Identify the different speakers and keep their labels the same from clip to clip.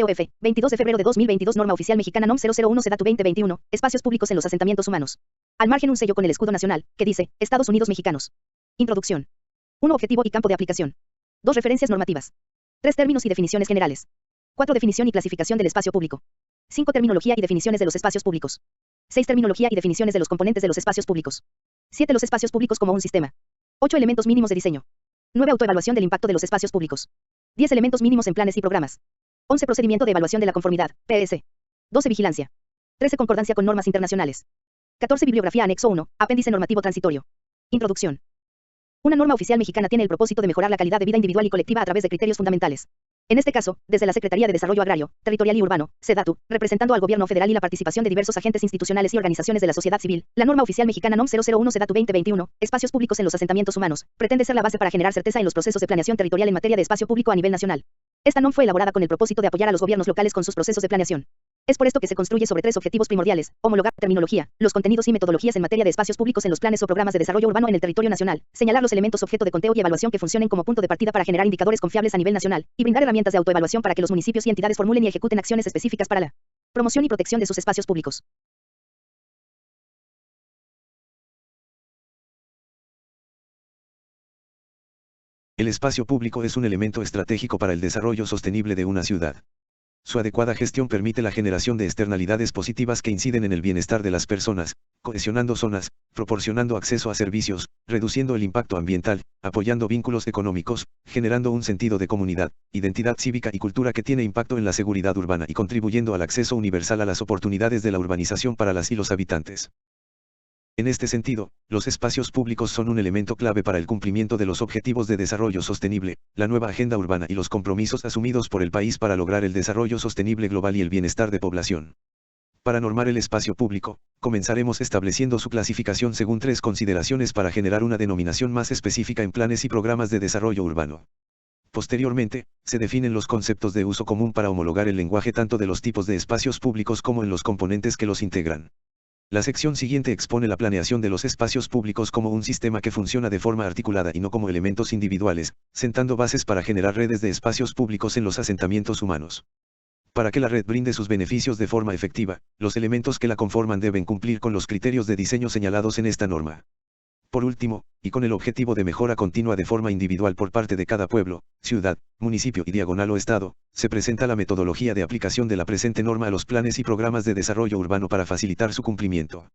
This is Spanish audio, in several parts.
Speaker 1: DOF, 22 de febrero de 2022. Norma oficial mexicana NOM 001 SEDATU 2021, espacios públicos en los asentamientos humanos. Al margen un sello con el escudo nacional, que dice, Estados Unidos mexicanos. Introducción. 1. Objetivo y campo de aplicación. 2. Referencias normativas. 3. Términos y definiciones generales. 4. Definición y clasificación del espacio público. 5. Terminología y definiciones de los espacios públicos. 6. Terminología y definiciones de los componentes de los espacios públicos. 7. Los espacios públicos como un sistema. 8. Elementos mínimos de diseño. 9. Autoevaluación del impacto de los espacios públicos. 10. Elementos mínimos en planes y programas. 11. Procedimiento de evaluación de la conformidad, PS. 12. Vigilancia. 13. Concordancia con normas internacionales. 14. Bibliografía anexo 1, apéndice normativo transitorio. Introducción. Una norma oficial mexicana tiene el propósito de mejorar la calidad de vida individual y colectiva a través de criterios fundamentales. En este caso, desde la Secretaría de Desarrollo Agrario, Territorial y Urbano, SEDATU, representando al gobierno federal y la participación de diversos agentes institucionales y organizaciones de la sociedad civil, la norma oficial mexicana NOM 001 SEDATU 2021, espacios públicos en los asentamientos humanos, pretende ser la base para generar certeza en los procesos de planeación territorial en materia de espacio público a nivel nacional. Esta NOM fue elaborada con el propósito de apoyar a los gobiernos locales con sus procesos de planeación. Es por esto que se construye sobre 3 objetivos primordiales: homologar terminología, los contenidos y metodologías en materia de espacios públicos en los planes o programas de desarrollo urbano en el territorio nacional, señalar los elementos objeto de conteo y evaluación que funcionen como punto de partida para generar indicadores confiables a nivel nacional, y brindar herramientas de autoevaluación para que los municipios y entidades formulen y ejecuten acciones específicas para la promoción y protección de sus espacios públicos.
Speaker 2: El espacio público es un elemento estratégico para el desarrollo sostenible de una ciudad. Su adecuada gestión permite la generación de externalidades positivas que inciden en el bienestar de las personas, cohesionando zonas, proporcionando acceso a servicios, reduciendo el impacto ambiental, apoyando vínculos económicos, generando un sentido de comunidad, identidad cívica y cultura que tiene impacto en la seguridad urbana y contribuyendo al acceso universal a las oportunidades de la urbanización para las y los habitantes. En este sentido, los espacios públicos son un elemento clave para el cumplimiento de los objetivos de desarrollo sostenible, la nueva agenda urbana y los compromisos asumidos por el país para lograr el desarrollo sostenible global y el bienestar de población. Para normar el espacio público, comenzaremos estableciendo su clasificación según 3 consideraciones para generar una denominación más específica en planes y programas de desarrollo urbano. Posteriormente, se definen los conceptos de uso común para homologar el lenguaje tanto de los tipos de espacios públicos como en los componentes que los integran. La sección siguiente expone la planeación de los espacios públicos como un sistema que funciona de forma articulada y no como elementos individuales, sentando bases para generar redes de espacios públicos en los asentamientos humanos. Para que la red brinde sus beneficios de forma efectiva, los elementos que la conforman deben cumplir con los criterios de diseño señalados en esta norma. Por último, y con el objetivo de mejora continua de forma individual por parte de cada pueblo, ciudad, municipio y diagonal o estado, se presenta la metodología de aplicación de la presente norma a los planes y programas de desarrollo urbano para facilitar su cumplimiento.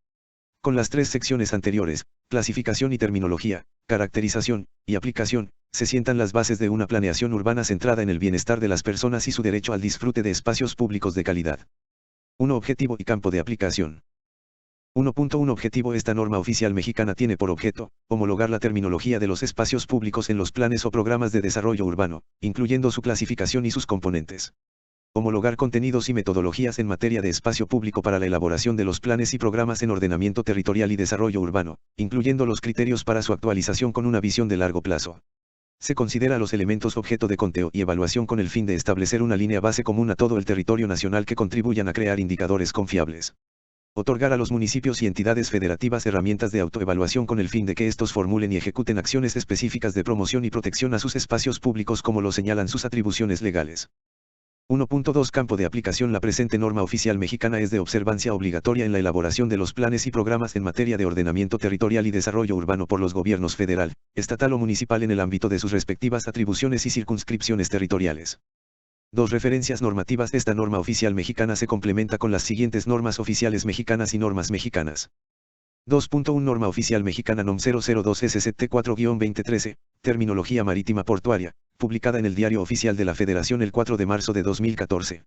Speaker 2: Con las 3 secciones anteriores, clasificación y terminología, caracterización y aplicación, se sientan las bases de una planeación urbana centrada en el bienestar de las personas y su derecho al disfrute de espacios públicos de calidad. 1. Objetivo y campo de aplicación. 1.1 Objetivo. Esta norma oficial mexicana tiene por objeto, homologar la terminología de los espacios públicos en los planes o programas de desarrollo urbano, incluyendo su clasificación y sus componentes. Homologar contenidos y metodologías en materia de espacio público para la elaboración de los planes y programas en ordenamiento territorial y desarrollo urbano, incluyendo los criterios para su actualización con una visión de largo plazo. Se considera los elementos objeto de conteo y evaluación con el fin de establecer una línea base común a todo el territorio nacional que contribuyan a crear indicadores confiables. Otorgar a los municipios y entidades federativas herramientas de autoevaluación con el fin de que estos formulen y ejecuten acciones específicas de promoción y protección a sus espacios públicos como lo señalan sus atribuciones legales. 1.2 Campo de aplicación. La presente norma oficial mexicana es de observancia obligatoria en la elaboración de los planes y programas en materia de ordenamiento territorial y desarrollo urbano por los gobiernos federal, estatal o municipal en el ámbito de sus respectivas atribuciones y circunscripciones territoriales. 2 Referencias normativas. Esta norma oficial mexicana se complementa con las siguientes normas oficiales mexicanas y normas mexicanas. 2.1 Norma oficial mexicana NOM 002 SCT 4-2013, Terminología marítima portuaria, publicada en el Diario Oficial de la Federación el 4 de marzo de 2014.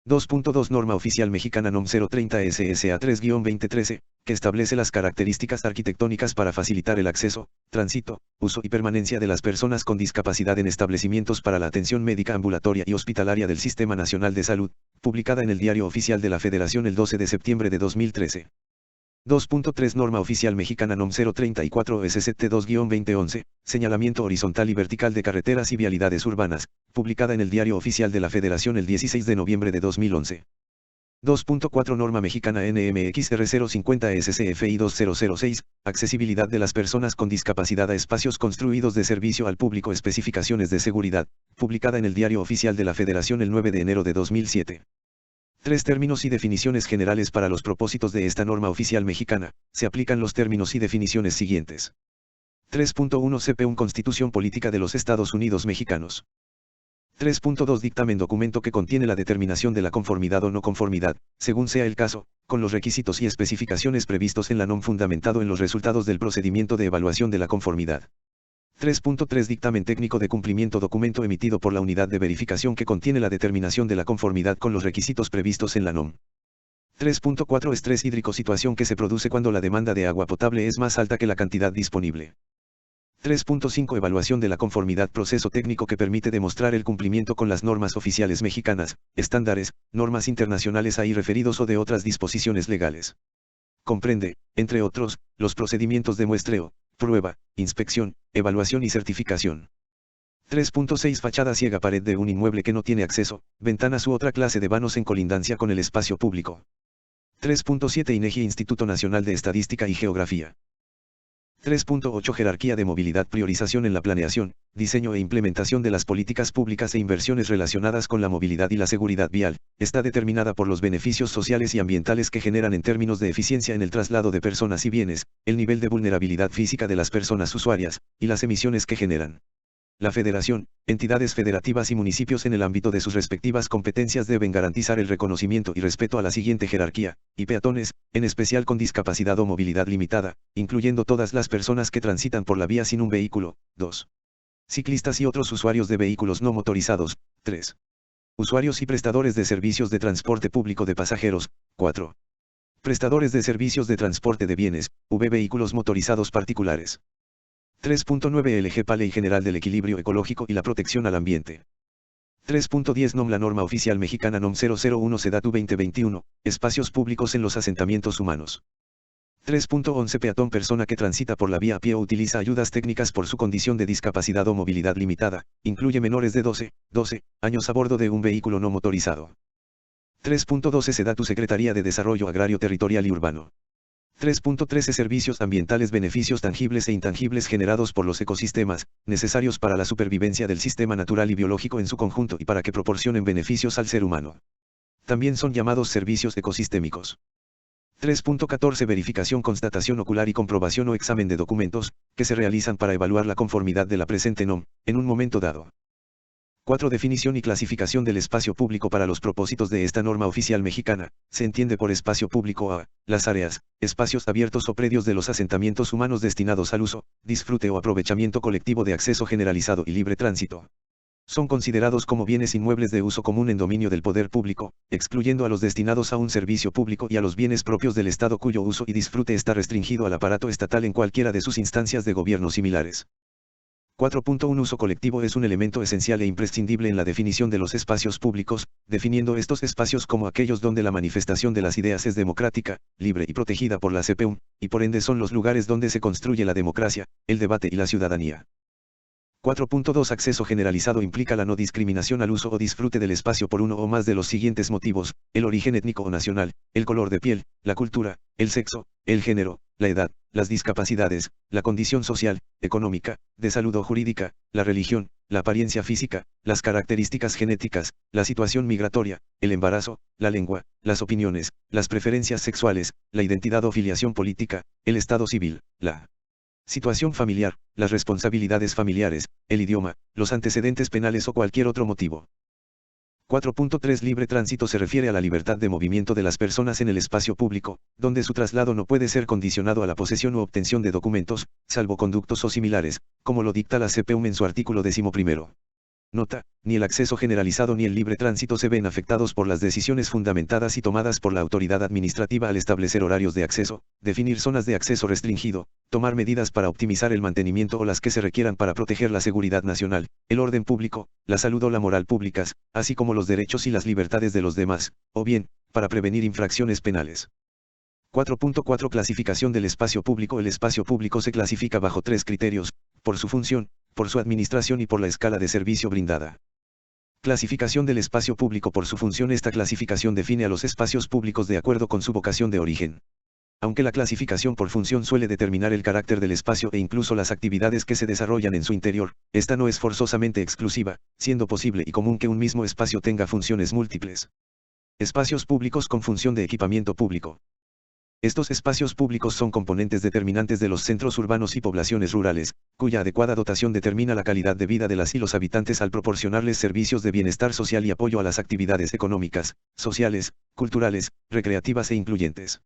Speaker 2: 2.2 Norma oficial mexicana NOM 030 SSA 3-2013, que establece las características arquitectónicas para facilitar el acceso, tránsito, uso y permanencia de las personas con discapacidad en establecimientos para la atención médica ambulatoria y hospitalaria del Sistema Nacional de Salud, publicada en el Diario Oficial de la Federación el 12 de septiembre de 2013. 2.3 Norma oficial mexicana NOM 034 SCT 2-2011, Señalamiento horizontal y vertical de carreteras y vialidades urbanas, publicada en el Diario Oficial de la Federación el 16 de noviembre de 2011. 2.4 Norma Mexicana NMX R050 SCFI 2006, accesibilidad de las personas con discapacidad a espacios construidos de servicio al público. Especificaciones de seguridad, publicada en el Diario Oficial de la Federación el 9 de enero de 2007. 3 términos y definiciones generales para los propósitos de esta norma oficial mexicana. Se aplican los términos y definiciones siguientes. 3.1 CP1 Constitución Política de los Estados Unidos Mexicanos. 3.2 Dictamen documento que contiene la determinación de la conformidad o no conformidad, según sea el caso, con los requisitos y especificaciones previstos en la NOM fundamentado en los resultados del procedimiento de evaluación de la conformidad. 3.3 Dictamen técnico de cumplimiento documento emitido por la unidad de verificación que contiene la determinación de la conformidad con los requisitos previstos en la NOM. 3.4 Estrés hídrico situación que se produce cuando la demanda de agua potable es más alta que la cantidad disponible. 3.5 Evaluación de la conformidad proceso técnico que permite demostrar el cumplimiento con las normas oficiales mexicanas, estándares, normas internacionales ahí referidos o de otras disposiciones legales. Comprende, entre otros, los procedimientos de muestreo, prueba, inspección, evaluación y certificación. 3.6 Fachada ciega pared de un inmueble que no tiene acceso, ventanas u otra clase de vanos en colindancia con el espacio público. 3.7 INEGI Instituto Nacional de Estadística y Geografía. 3.8 Jerarquía de movilidad priorización en la planeación, diseño e implementación de las políticas públicas e inversiones relacionadas con la movilidad y la seguridad vial, está determinada por los beneficios sociales y ambientales que generan en términos de eficiencia en el traslado de personas y bienes, el nivel de vulnerabilidad física de las personas usuarias, y las emisiones que generan. La Federación, entidades federativas y municipios en el ámbito de sus respectivas competencias deben garantizar el reconocimiento y respeto a la siguiente jerarquía, y peatones, en especial con discapacidad o movilidad limitada, incluyendo todas las personas que transitan por la vía sin un vehículo. 2. Ciclistas y otros usuarios de vehículos no motorizados. 3. Usuarios y prestadores de servicios de transporte público de pasajeros. 4. Prestadores de servicios de transporte de bienes, vehículos motorizados particulares. 3.9 LG Ley General del Equilibrio Ecológico y la Protección al Ambiente. 3.10 NOM La norma oficial mexicana NOM 001 SEDATU 2021, espacios públicos en los asentamientos humanos. 3.11 Peatón persona que transita por la vía a pie o utiliza ayudas técnicas por su condición de discapacidad o movilidad limitada, incluye menores de 12 años a bordo de un vehículo no motorizado. 3.12 SEDATU Secretaría de Desarrollo Agrario Territorial y Urbano. 3.13 Servicios ambientales beneficios tangibles e intangibles generados por los ecosistemas, necesarios para la supervivencia del sistema natural y biológico en su conjunto y para que proporcionen beneficios al ser humano. También son llamados servicios ecosistémicos. 3.14 Verificación, constatación ocular y comprobación o examen de documentos, que se realizan para evaluar la conformidad de la presente NOM, en un momento dado. 4. Definición y clasificación del espacio público para los propósitos de esta norma oficial mexicana. Se entiende por espacio público a las áreas, espacios abiertos o predios de los asentamientos humanos destinados al uso, disfrute o aprovechamiento colectivo de acceso generalizado y libre tránsito. Son considerados como bienes inmuebles de uso común en dominio del poder público, excluyendo a los destinados a un servicio público y a los bienes propios del Estado cuyo uso y disfrute está restringido al aparato estatal en cualquiera de sus instancias de gobierno similares. 4.1 Uso colectivo es un elemento esencial e imprescindible en la definición de los espacios públicos, definiendo estos espacios como aquellos donde la manifestación de las ideas es democrática, libre y protegida por la CPUM, y por ende son los lugares donde se construye la democracia, el debate y la ciudadanía. 4.2 Acceso generalizado implica la no discriminación al uso o disfrute del espacio por uno o más de los siguientes motivos: el origen étnico o nacional, el color de piel, la cultura, el sexo, el género, la edad, las discapacidades, la condición social, económica, de salud o jurídica, la religión, la apariencia física, las características genéticas, la situación migratoria, el embarazo, la lengua, las opiniones, las preferencias sexuales, la identidad o filiación política, el estado civil, la situación familiar, las responsabilidades familiares, el idioma, los antecedentes penales o cualquier otro motivo. 4.3 Libre tránsito se refiere a la libertad de movimiento de las personas en el espacio público, donde su traslado no puede ser condicionado a la posesión u obtención de documentos, salvoconductos o similares, como lo dicta la CPUM en su artículo 11. Nota: ni el acceso generalizado ni el libre tránsito se ven afectados por las decisiones fundamentadas y tomadas por la autoridad administrativa al establecer horarios de acceso, definir zonas de acceso restringido, tomar medidas para optimizar el mantenimiento o las que se requieran para proteger la seguridad nacional, el orden público, la salud o la moral públicas, así como los derechos y las libertades de los demás, o bien, para prevenir infracciones penales. 4.4 Clasificación del espacio público. El espacio público se clasifica bajo 3 criterios: por su función, por su administración y por la escala de servicio brindada. Clasificación del espacio público por su función. Esta clasificación define a los espacios públicos de acuerdo con su vocación de origen. Aunque la clasificación por función suele determinar el carácter del espacio e incluso las actividades que se desarrollan en su interior, esta no es forzosamente exclusiva, siendo posible y común que un mismo espacio tenga funciones múltiples. Espacios públicos con función de equipamiento público. Estos espacios públicos son componentes determinantes de los centros urbanos y poblaciones rurales, cuya adecuada dotación determina la calidad de vida de las y los habitantes al proporcionarles servicios de bienestar social y apoyo a las actividades económicas, sociales, culturales, recreativas e incluyentes.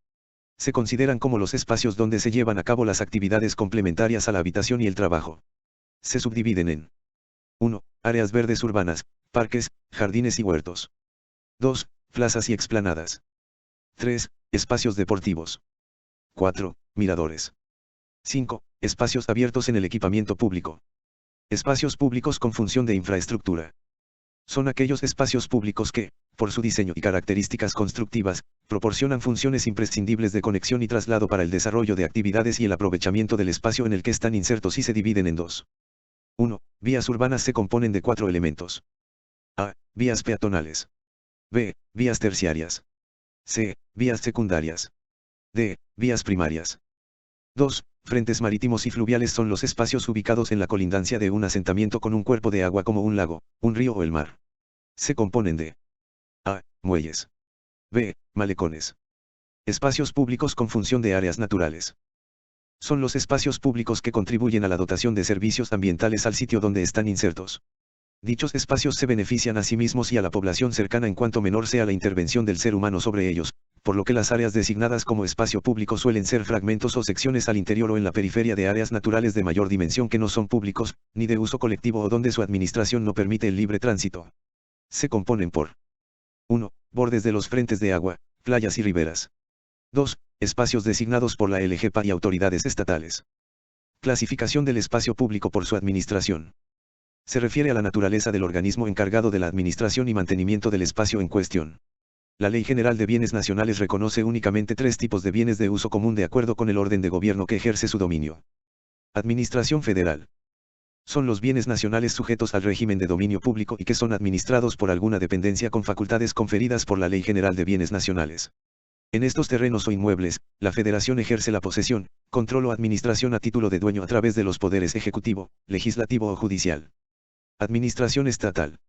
Speaker 2: Se consideran como los espacios donde se llevan a cabo las actividades complementarias a la habitación y el trabajo. Se subdividen en 1. Áreas verdes urbanas, parques, jardines y huertos. 2. Plazas y explanadas. 3. Espacios deportivos. 4. Miradores. 5. Espacios abiertos en el equipamiento público. Espacios públicos con función de infraestructura. Son aquellos espacios públicos que, por su diseño y características constructivas, proporcionan funciones imprescindibles de conexión y traslado para el desarrollo de actividades y el aprovechamiento del espacio en el que están insertos y se dividen en 2. 1. Vías urbanas se componen de 4 elementos. A. Vías peatonales. B. Vías terciarias. C. Vías secundarias. D. Vías primarias. 2. Frentes marítimos y fluviales son los espacios ubicados en la colindancia de un asentamiento con un cuerpo de agua como un lago, un río o el mar. Se componen de A. Muelles. B. Malecones. Espacios públicos con función de áreas naturales. Son los espacios públicos que contribuyen a la dotación de servicios ambientales al sitio donde están insertos. Dichos espacios se benefician a sí mismos y a la población cercana en cuanto menor sea la intervención del ser humano sobre ellos, por lo que las áreas designadas como espacio público suelen ser fragmentos o secciones al interior o en la periferia de áreas naturales de mayor dimensión que no son públicos, ni de uso colectivo o donde su administración no permite el libre tránsito. Se componen por 1. Bordes de los frentes de agua, playas y riberas. 2. Espacios designados por la LGPA y autoridades estatales. Clasificación del espacio público por su administración. Se refiere a la naturaleza del organismo encargado de la administración y mantenimiento del espacio en cuestión. La Ley General de Bienes Nacionales reconoce únicamente 3 tipos de bienes de uso común de acuerdo con el orden de gobierno que ejerce su dominio. Administración federal. Son los bienes nacionales sujetos al régimen de dominio público y que son administrados por alguna dependencia con facultades conferidas por la Ley General de Bienes Nacionales. En estos terrenos o inmuebles, la Federación ejerce la posesión, control o administración a título de dueño a través de los poderes ejecutivo, legislativo o judicial. Administración estatal.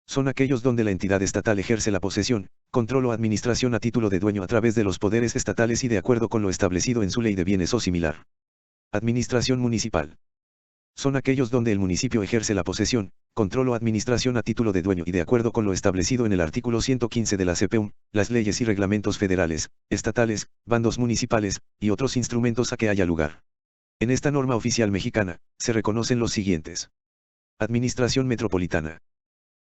Speaker 2: Son aquellos donde la entidad estatal ejerce la posesión, control o administración a título de dueño a través de los poderes estatales y de acuerdo con lo establecido en su ley de bienes o similar. Administración municipal. Son aquellos donde el municipio ejerce la posesión, control o administración a título de dueño y de acuerdo con lo establecido en el artículo 115 de la CPUM, las leyes y reglamentos federales, estatales, bandos municipales, y otros instrumentos a que haya lugar. En esta norma oficial mexicana, se reconocen los siguientes. Administración metropolitana.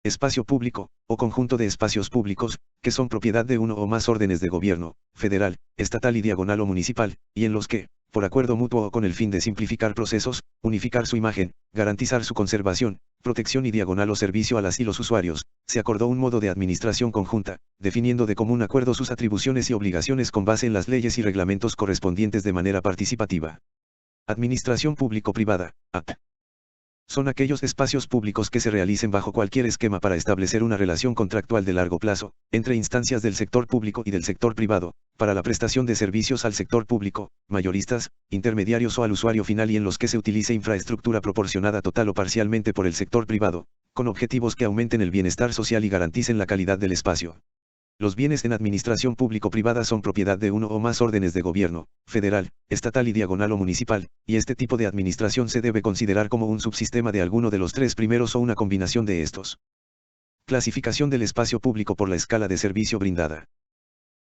Speaker 2: Espacio público, o conjunto de espacios públicos, que son propiedad de uno o más órdenes de gobierno, federal, estatal y diagonal o municipal, y en los que, por acuerdo mutuo o con el fin de simplificar procesos, unificar su imagen, garantizar su conservación, protección y diagonal o servicio a las y los usuarios, se acordó un modo de administración conjunta, definiendo de común acuerdo sus atribuciones y obligaciones con base en las leyes y reglamentos correspondientes de manera participativa. Administración público-privada, AP. Son aquellos espacios públicos que se realicen bajo cualquier esquema para establecer una relación contractual de largo plazo, entre instancias del sector público y del sector privado, para la prestación de servicios al sector público, mayoristas, intermediarios o al usuario final y en los que se utilice infraestructura proporcionada total o parcialmente por el sector privado, con objetivos que aumenten el bienestar social y garanticen la calidad del espacio. Los bienes en administración público-privada son propiedad de uno o más órdenes de gobierno, federal, estatal y diagonal o municipal, y este tipo de administración se debe considerar como un subsistema de alguno de los 3 primeros o una combinación de estos. Clasificación del espacio público por la escala de servicio brindada.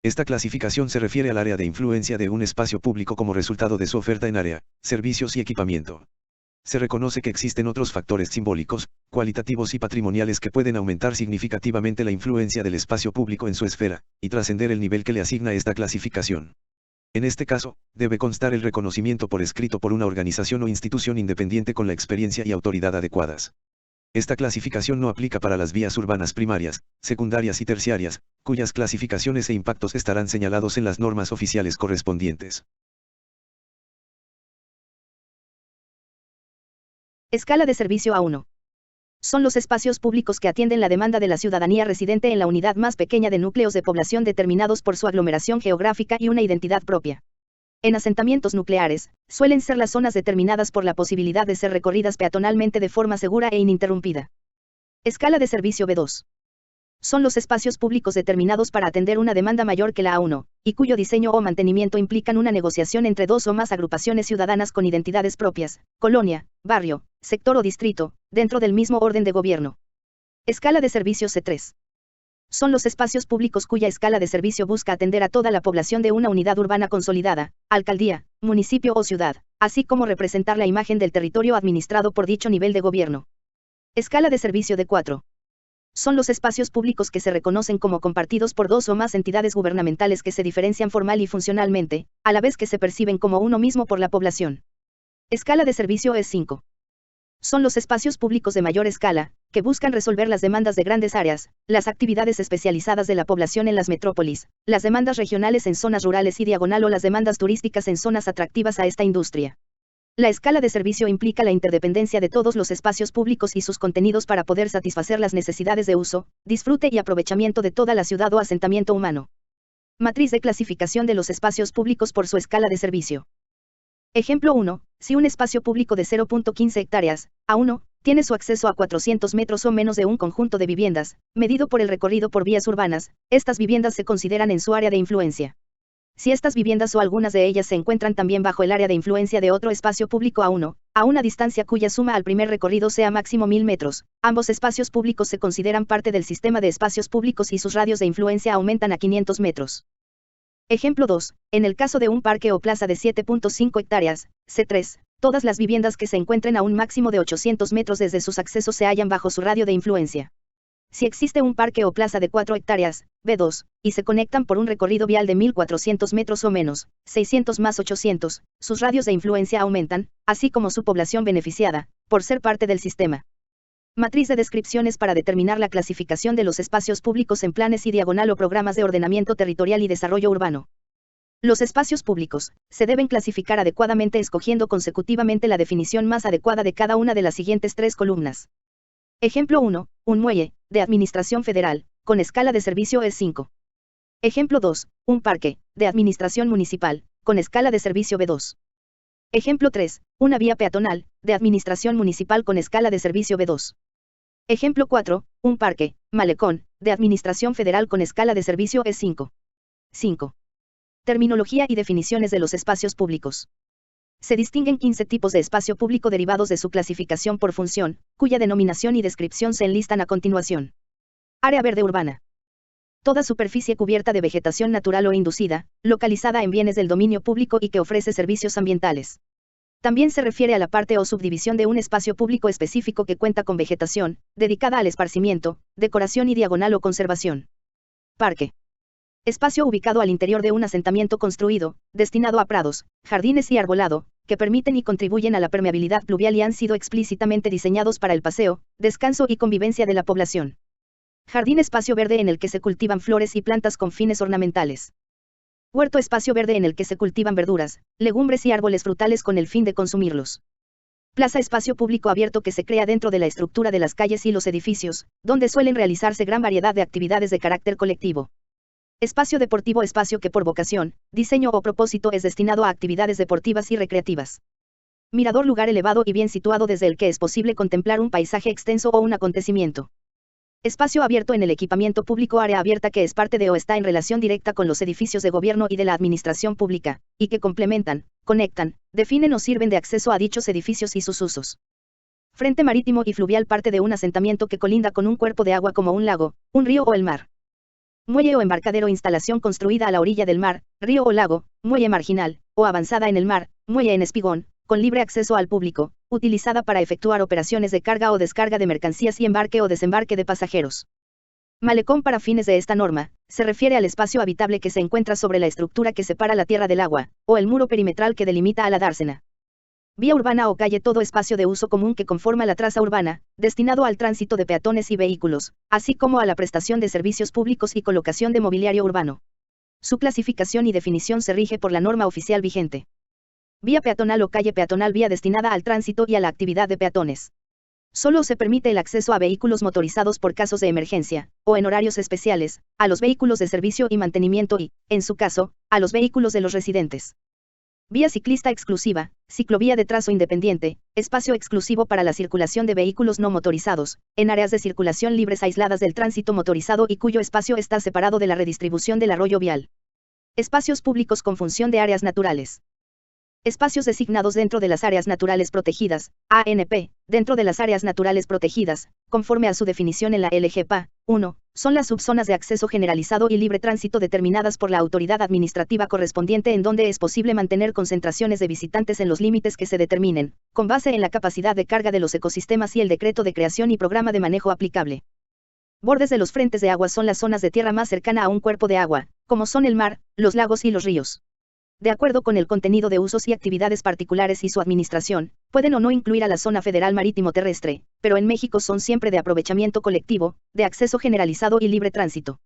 Speaker 2: Esta clasificación se refiere al área de influencia de un espacio público como resultado de su oferta en área, servicios y equipamiento. Se reconoce que existen otros factores simbólicos, cualitativos y patrimoniales que pueden aumentar significativamente la influencia del espacio público en su esfera, y trascender el nivel que le asigna esta clasificación. En este caso, debe constar el reconocimiento por escrito por una organización o institución independiente con la experiencia y autoridad adecuadas. Esta clasificación no aplica para las vías urbanas primarias, secundarias y terciarias, cuyas clasificaciones e impactos estarán señalados en las normas oficiales correspondientes.
Speaker 1: Escala de servicio A1. Son los espacios públicos que atienden la demanda de la ciudadanía residente en la unidad más pequeña de núcleos de población determinados por su aglomeración geográfica y una identidad propia. En asentamientos nucleares, suelen ser las zonas determinadas por la posibilidad de ser recorridas peatonalmente de forma segura e ininterrumpida. Escala de servicio B2. Son los espacios públicos determinados para atender una demanda mayor que la A1, y cuyo diseño o mantenimiento implican una negociación entre dos o más agrupaciones ciudadanas con identidades propias, colonia, barrio, sector o distrito, dentro del mismo orden de gobierno. Escala de servicio C3. Son los espacios públicos cuya escala de servicio busca atender a toda la población de una unidad urbana consolidada, alcaldía, municipio o ciudad, así como representar la imagen del territorio administrado por dicho nivel de gobierno. Escala de servicio D4. Son los espacios públicos que se reconocen como compartidos por dos o más entidades gubernamentales que se diferencian formal y funcionalmente, a la vez que se perciben como uno mismo por la población. Escala de servicio E5. Son los espacios públicos de mayor escala, que buscan resolver las demandas de grandes áreas, las actividades especializadas de la población en las metrópolis, las demandas regionales en zonas rurales y diagonal o las demandas turísticas en zonas atractivas a esta industria. La escala de servicio implica la interdependencia de todos los espacios públicos y sus contenidos para poder satisfacer las necesidades de uso, disfrute y aprovechamiento de toda la ciudad o asentamiento humano. Matriz de clasificación de los espacios públicos por su escala de servicio. Ejemplo 1. Si un espacio público de 0.15 hectáreas, A1, tiene su acceso a 400 metros o menos de un conjunto de viviendas, medido por el recorrido por vías urbanas, estas viviendas se consideran en su área de influencia. Si estas viviendas o algunas de ellas se encuentran también bajo el área de influencia de otro espacio público A1, a una distancia cuya suma al primer recorrido sea máximo 1000 metros, ambos espacios públicos se consideran parte del sistema de espacios públicos y sus radios de influencia aumentan a 500 metros. Ejemplo 2. En el caso de un parque o plaza de 7.5 hectáreas, C3, todas las viviendas que se encuentren a un máximo de 800 metros desde sus accesos se hallan bajo su radio de influencia. Si existe un parque o plaza de 4 hectáreas, B2, y se conectan por un recorrido vial de 1400 metros o menos, 600 más 800, sus radios de influencia aumentan, así como su población beneficiada, por ser parte del sistema. Matriz de descripciones para determinar la clasificación de los espacios públicos en planes y diagonal o programas de ordenamiento territorial y desarrollo urbano. Los espacios públicos se deben clasificar adecuadamente escogiendo consecutivamente la definición más adecuada de cada una de las siguientes tres columnas. Ejemplo 1. Un muelle, de administración federal, con escala de servicio E5. Ejemplo 2. Un parque, de administración municipal, con escala de servicio B2. Ejemplo 3. Una vía peatonal, de administración municipal con escala de servicio B2. Ejemplo 4. Un parque, malecón, de administración federal con escala de servicio E5. 5. Terminología y definiciones de los espacios públicos. Se distinguen 15 tipos de espacio público derivados de su clasificación por función, cuya denominación y descripción se enlistan a continuación. Área verde urbana. Toda superficie cubierta de vegetación natural o inducida, localizada en bienes del dominio público y que ofrece servicios ambientales. También se refiere a la parte o subdivisión de un espacio público específico que cuenta con vegetación, dedicada al esparcimiento, decoración y diagonal o conservación. Parque. Espacio ubicado al interior de un asentamiento construido, destinado a prados, jardines y arbolado, que permiten y contribuyen a la permeabilidad pluvial y han sido explícitamente diseñados para el paseo, descanso y convivencia de la población. Jardín espacio verde en el que se cultivan flores y plantas con fines ornamentales. Huerto espacio verde en el que se cultivan verduras, legumbres y árboles frutales con el fin de consumirlos. Plaza espacio público abierto que se crea dentro de la estructura de las calles y los edificios, donde suelen realizarse gran variedad de actividades de carácter colectivo. Espacio deportivo espacio que por vocación, diseño o propósito es destinado a actividades deportivas y recreativas. Mirador lugar elevado y bien situado desde el que es posible contemplar un paisaje extenso o un acontecimiento. Espacio abierto en el equipamiento público área abierta que es parte de o está en relación directa con los edificios de gobierno y de la administración pública, y que complementan, conectan, definen o sirven de acceso a dichos edificios y sus usos. Frente marítimo y fluvial parte de un asentamiento que colinda con un cuerpo de agua como un lago, un río o el mar. Muelle o embarcadero instalación construida a la orilla del mar, río o lago, muelle marginal, o avanzada en el mar, muelle en espigón, con libre acceso al público, utilizada para efectuar operaciones de carga o descarga de mercancías y embarque o desembarque de pasajeros. Malecón para fines de esta norma, se refiere al espacio habitable que se encuentra sobre la estructura que separa la tierra del agua, o el muro perimetral que delimita a la dársena. Vía urbana o calle todo espacio de uso común que conforma la traza urbana, destinado al tránsito de peatones y vehículos, así como a la prestación de servicios públicos y colocación de mobiliario urbano. Su clasificación y definición se rige por la norma oficial vigente. Vía peatonal o calle peatonal vía destinada al tránsito y a la actividad de peatones. Solo se permite el acceso a vehículos motorizados por casos de emergencia, o en horarios especiales, a los vehículos de servicio y mantenimiento y, en su caso, a los vehículos de los residentes. Vía ciclista exclusiva, ciclovía de trazo independiente, espacio exclusivo para la circulación de vehículos no motorizados, en áreas de circulación libres aisladas del tránsito motorizado y cuyo espacio está separado de la redistribución del arroyo vial. Espacios públicos con función de áreas naturales. Espacios designados dentro de las áreas naturales protegidas, ANP, dentro de las áreas naturales protegidas, conforme a su definición en la LGPA, 1, son las subzonas de acceso generalizado y libre tránsito determinadas por la autoridad administrativa correspondiente en donde es posible mantener concentraciones de visitantes en los límites que se determinen, con base en la capacidad de carga de los ecosistemas y el decreto de creación y programa de manejo aplicable. Bordes de los frentes de agua son las zonas de tierra más cercana a un cuerpo de agua, como son el mar, los lagos y los ríos. De acuerdo con el contenido de usos y actividades particulares y su administración, pueden o no incluir a la zona federal marítimo terrestre, pero en México son siempre de aprovechamiento colectivo, de acceso generalizado y libre tránsito.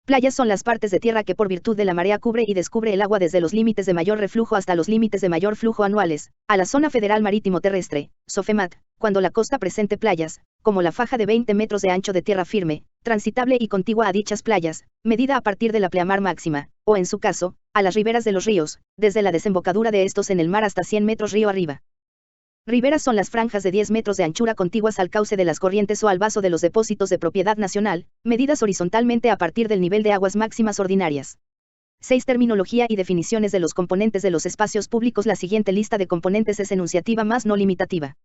Speaker 1: Playas son las partes de tierra que por virtud de la marea cubre y descubre el agua desde los límites de mayor reflujo hasta los límites de mayor flujo anuales, a la zona federal marítimo terrestre, SOFEMAT, cuando la costa presente playas, como la faja de 20 metros de ancho de tierra firme, transitable y contigua a dichas playas, medida a partir de la pleamar máxima, o en su caso, a las riberas de los ríos, desde la desembocadura de estos en el mar hasta 100 metros río arriba. Riberas son las franjas de 10 metros de anchura contiguas al cauce de las corrientes o al vaso de los depósitos de propiedad nacional, medidas horizontalmente a partir del nivel de aguas máximas ordinarias. 6. Terminología y definiciones de los componentes de los espacios públicos. La siguiente lista de componentes es enunciativa más no limitativa.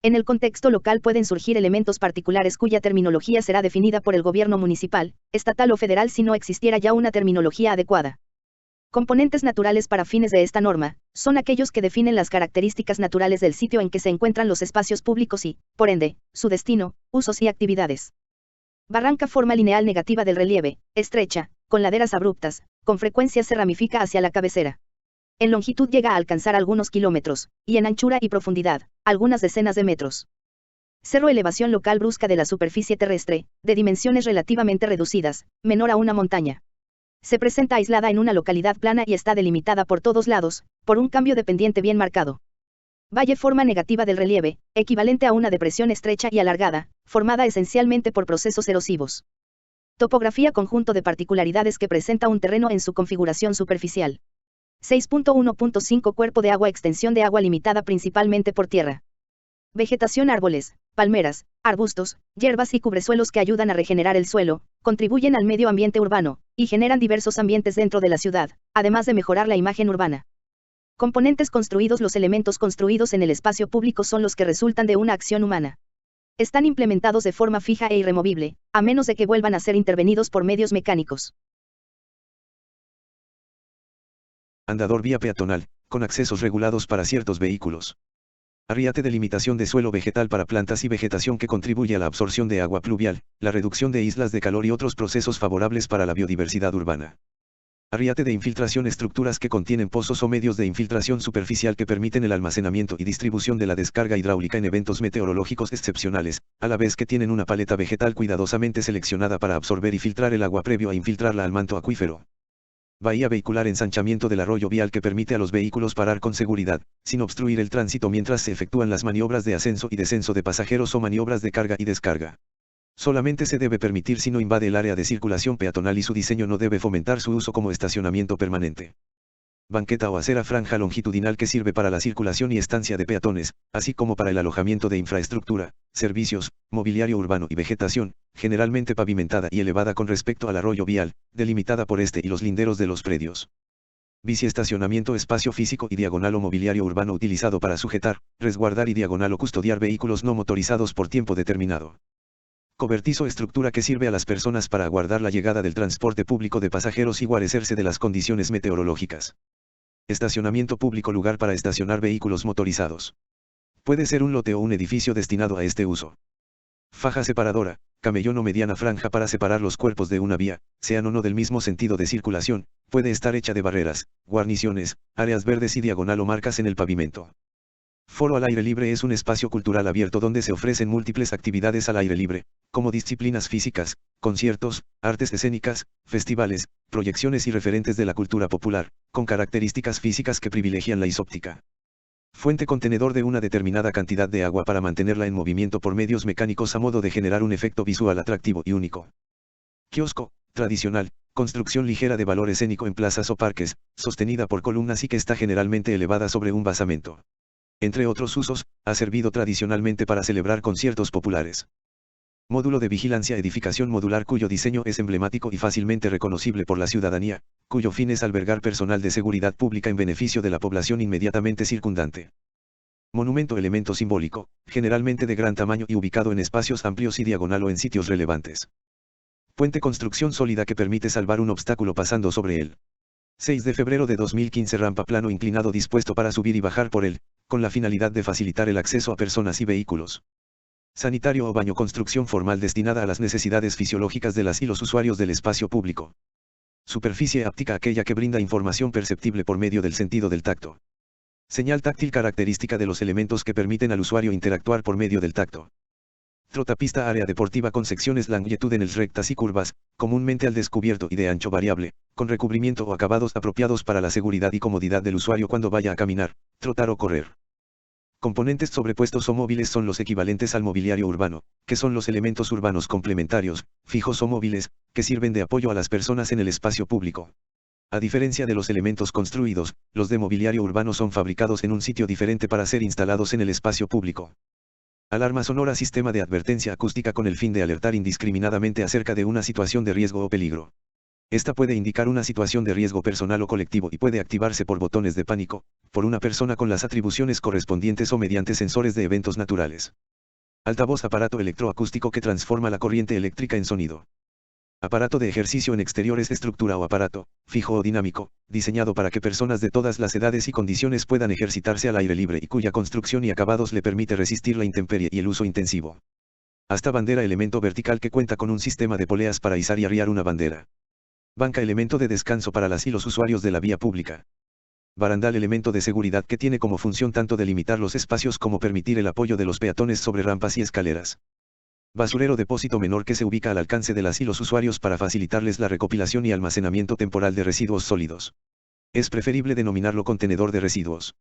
Speaker 1: En el contexto local pueden surgir elementos particulares cuya terminología será definida por el gobierno municipal, estatal o federal si no existiera ya una terminología adecuada. Componentes naturales para fines de esta norma, son aquellos que definen las características naturales del sitio en que se encuentran los espacios públicos y, por ende, su destino, usos y actividades. Barranca: forma lineal negativa del relieve, estrecha, con laderas abruptas, con frecuencia se ramifica hacia la cabecera. En longitud llega a alcanzar algunos kilómetros, y en anchura y profundidad, algunas decenas de metros. Cerro: elevación local brusca de la superficie terrestre, de dimensiones relativamente reducidas, menor a una montaña. Se presenta aislada en una localidad plana y está delimitada por todos lados, por un cambio de pendiente bien marcado. Valle: forma negativa del relieve, equivalente a una depresión estrecha y alargada, formada esencialmente por procesos erosivos. Topografía: conjunto de particularidades que presenta un terreno en su configuración superficial. 6.1.5 Cuerpo de agua: extensión de agua limitada principalmente por tierra. Vegetación: árboles, palmeras, arbustos, hierbas y cubresuelos que ayudan a regenerar el suelo, contribuyen al medio ambiente urbano, y generan diversos ambientes dentro de la ciudad, además de mejorar la imagen urbana. Componentes construidos: los elementos construidos en el espacio público son los que resultan de una acción humana. Están implementados de forma fija e irremovible, a menos de que vuelvan a ser intervenidos por medios mecánicos.
Speaker 2: Andador: vía peatonal, con accesos regulados para ciertos vehículos. Arriate: delimitación de suelo vegetal para plantas y vegetación que contribuye a la absorción de agua pluvial, la reducción de islas de calor y otros procesos favorables para la biodiversidad urbana. Arriate de infiltración: estructuras que contienen pozos o medios de infiltración superficial que permiten el almacenamiento y distribución de la descarga hidráulica en eventos meteorológicos excepcionales, a la vez que tienen una paleta vegetal cuidadosamente seleccionada para absorber y filtrar el agua previo a infiltrarla al manto acuífero. Bahía vehicular: ensanchamiento del arroyo vial que permite a los vehículos parar con seguridad, sin obstruir el tránsito mientras se efectúan las maniobras de ascenso y descenso de pasajeros o maniobras de carga y descarga. Solamente se debe permitir si no invade el área de circulación peatonal y su diseño no debe fomentar su uso como estacionamiento permanente. Banqueta o acera: franja longitudinal que sirve para la circulación y estancia de peatones, así como para el alojamiento de infraestructura, servicios, mobiliario urbano y vegetación, generalmente pavimentada y elevada con respecto al arroyo vial, delimitada por este y los linderos de los predios. Biciestacionamiento: espacio físico y diagonal o mobiliario urbano utilizado para sujetar, resguardar y diagonal o custodiar vehículos no motorizados por tiempo determinado. Cobertizo: estructura que sirve a las personas para aguardar la llegada del transporte público de pasajeros y guarecerse de las condiciones meteorológicas. Estacionamiento público: lugar para estacionar vehículos motorizados. Puede ser un lote o un edificio destinado a este uso. Faja separadora: camellón o mediana franja para separar los cuerpos de una vía, sean o no del mismo sentido de circulación, puede estar hecha de barreras, guarniciones, áreas verdes y diagonal o marcas en el pavimento. Foro al aire libre: es un espacio cultural abierto donde se ofrecen múltiples actividades al aire libre, como disciplinas físicas, conciertos, artes escénicas, festivales, proyecciones y referentes de la cultura popular, con características físicas que privilegian la isóptica. Fuente contenedor de una determinada cantidad de agua para mantenerla en movimiento por medios mecánicos a modo de generar un efecto visual atractivo y único. Kiosco, tradicional, construcción ligera de valor escénico en plazas o parques, sostenida por columnas y que está generalmente elevada sobre un basamento. Entre otros usos, ha servido tradicionalmente para celebrar conciertos populares. Módulo de vigilancia edificación modular cuyo diseño es emblemático y fácilmente reconocible por la ciudadanía, cuyo fin es albergar personal de seguridad pública en beneficio de la población inmediatamente circundante. Monumento elemento simbólico, generalmente de gran tamaño y ubicado en espacios amplios y diagonal o en sitios relevantes. Puente construcción sólida que permite salvar un obstáculo pasando sobre él. 6 de febrero de 2015 rampa plano inclinado dispuesto para subir y bajar por él, con la finalidad de facilitar el acceso a personas y vehículos. Sanitario o baño construcción formal destinada a las necesidades fisiológicas de las y los usuarios del espacio público. Superficie áptica aquella que brinda información perceptible por medio del sentido del tacto. Señal táctil característica de los elementos que permiten al usuario interactuar por medio del tacto. Trotapista área deportiva con secciones longitudinales rectas y curvas, comúnmente al descubierto y de ancho variable, con recubrimiento o acabados apropiados para la seguridad y comodidad del usuario cuando vaya a caminar, trotar o correr. Componentes sobrepuestos o móviles son los equivalentes al mobiliario urbano, que son los elementos urbanos complementarios, fijos o móviles, que sirven de apoyo a las personas en el espacio público. A diferencia de los elementos construidos, los de mobiliario urbano son fabricados en un sitio diferente para ser instalados en el espacio público. Alarma sonora sistema de advertencia acústica con el fin de alertar indiscriminadamente acerca de una situación de riesgo o peligro. Esta puede indicar una situación de riesgo personal o colectivo y puede activarse por botones de pánico, por una persona con las atribuciones correspondientes o mediante sensores de eventos naturales. Altavoz aparato electroacústico que transforma la corriente eléctrica en sonido. Aparato de ejercicio en exteriores estructura o aparato, fijo o dinámico, diseñado para que personas de todas las edades y condiciones puedan ejercitarse al aire libre y cuya construcción y acabados le permite resistir la intemperie y el uso intensivo. Hasta bandera elemento vertical que cuenta con un sistema de poleas para izar y arriar una bandera. Banca elemento de descanso para las y los usuarios de la vía pública. Barandal elemento de seguridad que tiene como función tanto delimitar los espacios como permitir el apoyo de los peatones sobre rampas y escaleras. Basurero depósito menor que se ubica al alcance de las y los usuarios para facilitarles la recopilación y almacenamiento temporal de residuos sólidos. Es preferible denominarlo contenedor de residuos.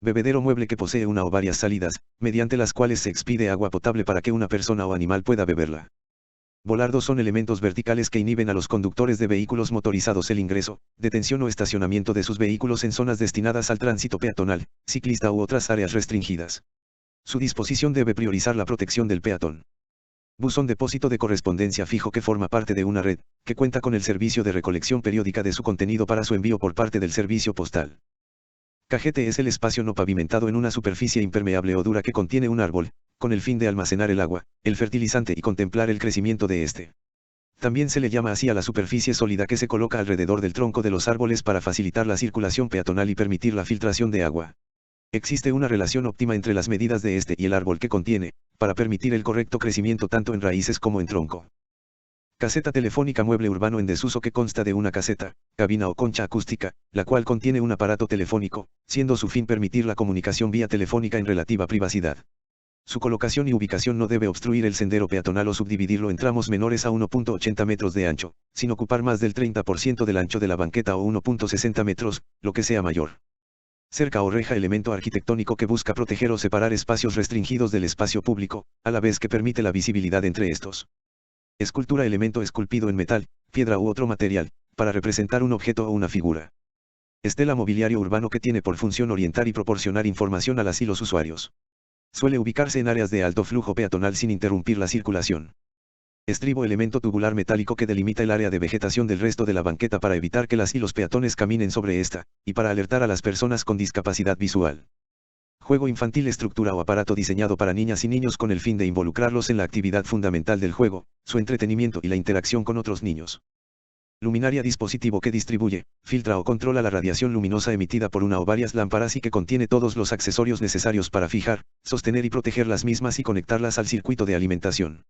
Speaker 2: Bebedero mueble que posee una o varias salidas, mediante las cuales se expide agua potable para que una persona o animal pueda beberla. Volardos son elementos verticales que inhiben a los conductores de vehículos motorizados el ingreso, detención o estacionamiento de sus vehículos en zonas destinadas al tránsito peatonal, ciclista u otras áreas restringidas. Su disposición debe priorizar la protección del peatón. Buzón depósito de correspondencia fijo que forma parte de una red, que cuenta con el servicio de recolección periódica de su contenido para su envío por parte del servicio postal. Cajete es el espacio no pavimentado en una superficie impermeable o dura que contiene un árbol, con el fin de almacenar el agua, el fertilizante y contemplar el crecimiento de este. También se le llama así a la superficie sólida que se coloca alrededor del tronco de los árboles para facilitar la circulación peatonal y permitir la filtración de agua. Existe una relación óptima entre las medidas de este y el árbol que contiene, para permitir el correcto crecimiento tanto en raíces como en tronco. Caseta telefónica mueble urbano en desuso que consta de una caseta, cabina o concha acústica, la cual contiene un aparato telefónico, siendo su fin permitir la comunicación vía telefónica en relativa privacidad. Su colocación y ubicación no debe obstruir el sendero peatonal o subdividirlo en tramos menores a 1.80 metros de ancho, sin ocupar más del 30% del ancho de la banqueta o 1.60 metros, lo que sea mayor. Cerca o reja elemento arquitectónico que busca proteger o separar espacios restringidos del espacio público, a la vez que permite la visibilidad entre estos. Escultura elemento esculpido en metal, piedra u otro material, para representar un objeto o una figura. Estela mobiliario urbano que tiene por función orientar y proporcionar información a las y los usuarios. Suele ubicarse en áreas de alto flujo peatonal sin interrumpir la circulación. Estribo elemento tubular metálico que delimita el área de vegetación del resto de la banqueta para evitar que las y los peatones caminen sobre esta, y para alertar a las personas con discapacidad visual. Juego infantil estructura o aparato diseñado para niñas y niños con el fin de involucrarlos en la actividad fundamental del juego, su entretenimiento y la interacción con otros niños. Luminaria dispositivo que distribuye, filtra o controla la radiación luminosa emitida por una o varias lámparas y que contiene todos los accesorios necesarios para fijar, sostener y proteger las mismas y conectarlas al circuito de alimentación.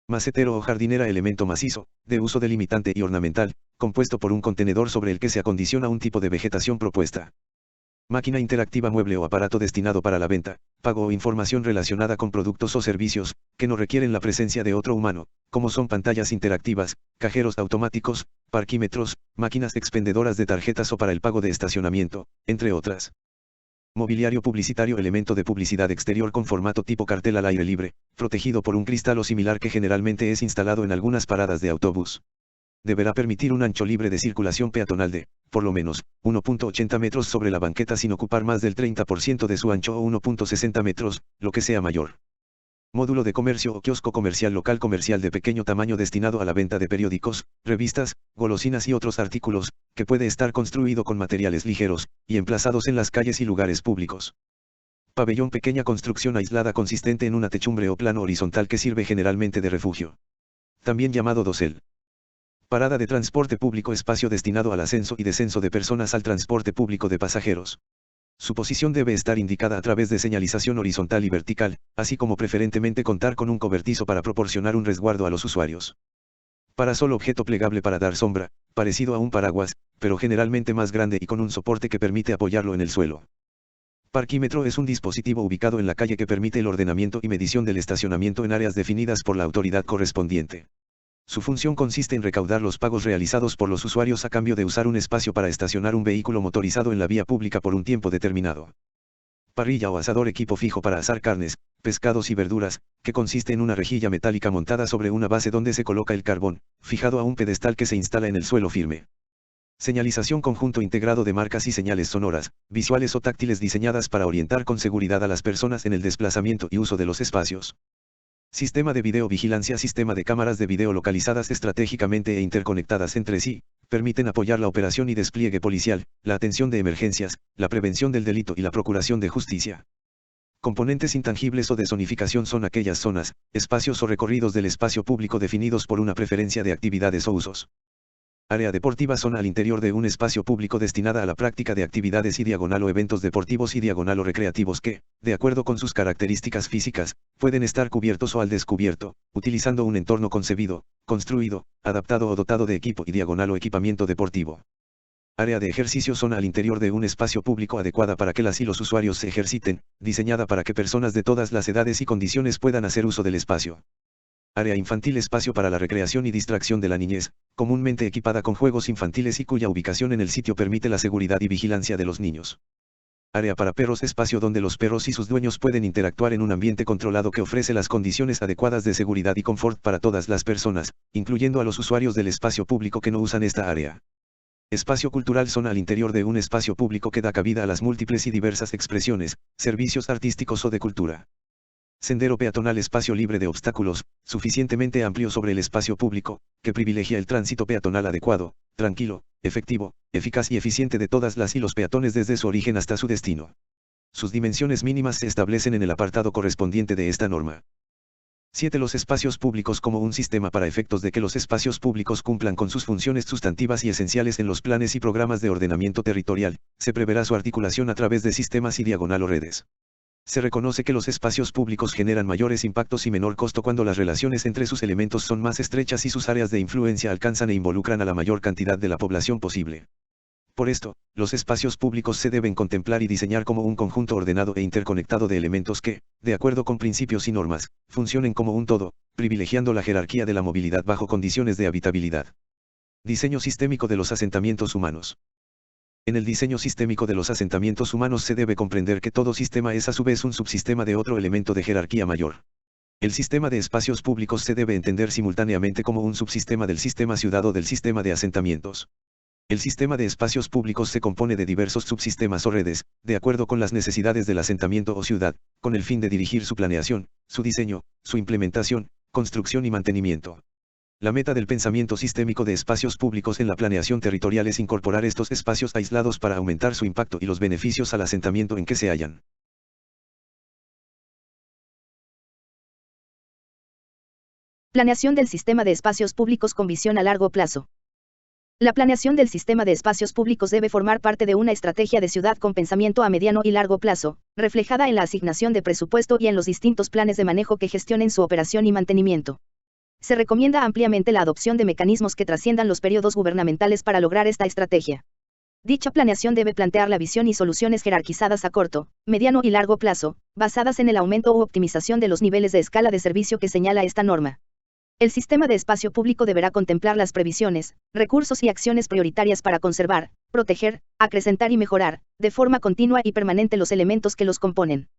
Speaker 2: Macetero o jardinera elemento macizo, de uso delimitante y ornamental, compuesto por un contenedor sobre el que se acondiciona un tipo de vegetación propuesta. Máquina interactiva mueble o aparato destinado para la venta, pago o información relacionada con productos o servicios, que no requieren la presencia de otro humano, como son pantallas interactivas, cajeros automáticos, parquímetros, máquinas expendedoras de tarjetas o para el pago de estacionamiento, entre otras. Mobiliario publicitario, elemento de publicidad exterior con formato tipo cartel al aire libre, protegido por un cristal o similar que generalmente es instalado en algunas paradas de autobús. Deberá permitir un ancho libre de circulación peatonal de, por lo menos, 1.80 metros sobre la banqueta sin ocupar más del 30% de su ancho o 1.60 metros, lo que sea mayor. Módulo de comercio o kiosco comercial local comercial de pequeño tamaño destinado a la venta de periódicos, revistas, golosinas y otros artículos, que puede estar construido con materiales ligeros, y emplazados en las calles y lugares públicos. Pabellón, pequeña construcción aislada consistente en una techumbre o plano horizontal que sirve generalmente de refugio. También llamado dosel. Parada de transporte público, espacio destinado al ascenso y descenso de personas al transporte público de pasajeros. Su posición debe estar indicada a través de señalización horizontal y vertical, así como preferentemente contar con un cobertizo para proporcionar un resguardo a los usuarios. Parasol, objeto plegable para dar sombra, parecido a un paraguas, pero generalmente más grande y con un soporte que permite apoyarlo en el suelo. Parquímetro es un dispositivo ubicado en la calle que permite el ordenamiento y medición del estacionamiento en áreas definidas por la autoridad correspondiente. Su función consiste en recaudar los pagos realizados por los usuarios a cambio de usar un espacio para estacionar un vehículo motorizado en la vía pública por un tiempo determinado. Parrilla o asador, equipo fijo para asar carnes, pescados y verduras, que consiste en una rejilla metálica montada sobre una base donde se coloca el carbón, fijado a un pedestal que se instala en el suelo firme. Señalización, conjunto integrado de marcas y señales sonoras, visuales o táctiles diseñadas para orientar con seguridad a las personas en el desplazamiento y uso de los espacios. Sistema de videovigilancia, sistema de cámaras de video localizadas estratégicamente e interconectadas entre sí, permiten apoyar la operación y despliegue policial, la atención de emergencias, la prevención del delito y la procuración de justicia. Componentes intangibles o de zonificación son aquellas zonas, espacios o recorridos del espacio público definidos por una preferencia de actividades o usos. Área deportiva, zona al interior de un espacio público destinada a la práctica de actividades y diagonal o eventos deportivos y diagonal o recreativos que, de acuerdo con sus características físicas, pueden estar cubiertos o al descubierto, utilizando un entorno concebido, construido, adaptado o dotado de equipo y diagonal o equipamiento deportivo. Área de ejercicio, zona al interior de un espacio público adecuada para que las y los usuarios se ejerciten, diseñada para que personas de todas las edades y condiciones puedan hacer uso del espacio. Área infantil, espacio para la recreación y distracción de la niñez, comúnmente equipada con juegos infantiles y cuya ubicación en el sitio permite la seguridad y vigilancia de los niños. Área para perros, espacio donde los perros y sus dueños pueden interactuar en un ambiente controlado que ofrece las condiciones adecuadas de seguridad y confort para todas las personas, incluyendo a los usuarios del espacio público que no usan esta área. Espacio cultural, zona al interior de un espacio público que da cabida a las múltiples y diversas expresiones, servicios artísticos o de cultura. Sendero peatonal, espacio libre de obstáculos, suficientemente amplio sobre el espacio público, que privilegia el tránsito peatonal adecuado, tranquilo, efectivo, eficaz y eficiente de todas las y los peatones desde su origen hasta su destino. Sus dimensiones mínimas se establecen en el apartado correspondiente de esta norma. 7. Los espacios públicos como un sistema para efectos de que los espacios públicos cumplan con sus funciones sustantivas y esenciales en los planes y programas de ordenamiento territorial, se preverá su articulación a través de sistemas y diagonal o redes. Se reconoce que los espacios públicos generan mayores impactos y menor costo cuando las relaciones entre sus elementos son más estrechas y sus áreas de influencia alcanzan e involucran a la mayor cantidad de la población posible. Por esto, los espacios públicos se deben contemplar y diseñar como un conjunto ordenado e interconectado de elementos que, de acuerdo con principios y normas, funcionen como un todo, privilegiando la jerarquía de la movilidad bajo condiciones de habitabilidad. Diseño sistémico de los asentamientos humanos. En el diseño sistémico de los asentamientos humanos se debe comprender que todo sistema es a su vez un subsistema de otro elemento de jerarquía mayor. El sistema de espacios públicos se debe entender simultáneamente como un subsistema del sistema ciudad o del sistema de asentamientos. El sistema de espacios públicos se compone de diversos subsistemas o redes, de acuerdo con las necesidades del asentamiento o ciudad, con el fin de dirigir su planeación, su diseño, su implementación, construcción y mantenimiento. La meta del pensamiento sistémico de espacios públicos en la planeación territorial es incorporar estos espacios aislados para aumentar su impacto y los beneficios al asentamiento en que se hallan.
Speaker 1: Planeación del sistema de espacios públicos con visión a largo plazo. La planeación del sistema de espacios públicos debe formar parte de una estrategia de ciudad con pensamiento a mediano y largo plazo, reflejada en la asignación de presupuesto y en los distintos planes de manejo que gestionen su operación y mantenimiento. Se recomienda ampliamente la adopción de mecanismos que trasciendan los periodos gubernamentales para lograr esta estrategia. Dicha planeación debe plantear la visión y soluciones jerarquizadas a corto, mediano y largo plazo, basadas en el aumento u optimización de los niveles de escala de servicio que señala esta norma. El sistema de espacio público deberá contemplar las previsiones, recursos y acciones prioritarias para conservar, proteger, acrecentar y mejorar, de forma continua y permanente los elementos que los componen.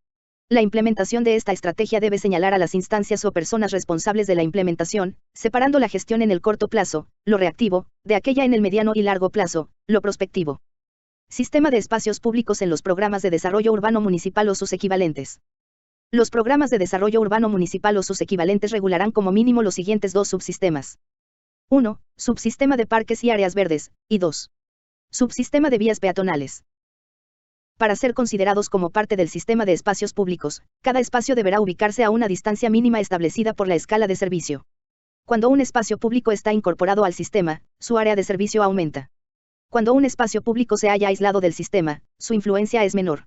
Speaker 1: La implementación de esta estrategia debe señalar a las instancias o personas responsables de la implementación, separando la gestión en el corto plazo, lo reactivo, de aquella en el mediano y largo plazo, lo prospectivo. Sistema de espacios públicos en los programas de desarrollo urbano municipal o sus equivalentes. Los programas de desarrollo urbano municipal o sus equivalentes regularán como mínimo los siguientes dos subsistemas. 1. Subsistema de parques y áreas verdes, y 2. Subsistema de vías peatonales. Para ser considerados como parte del sistema de espacios públicos, cada espacio deberá ubicarse a una distancia mínima establecida por la escala de servicio. Cuando un espacio público está incorporado al sistema, su área de servicio aumenta. Cuando un espacio público se halla aislado del sistema, su influencia es menor.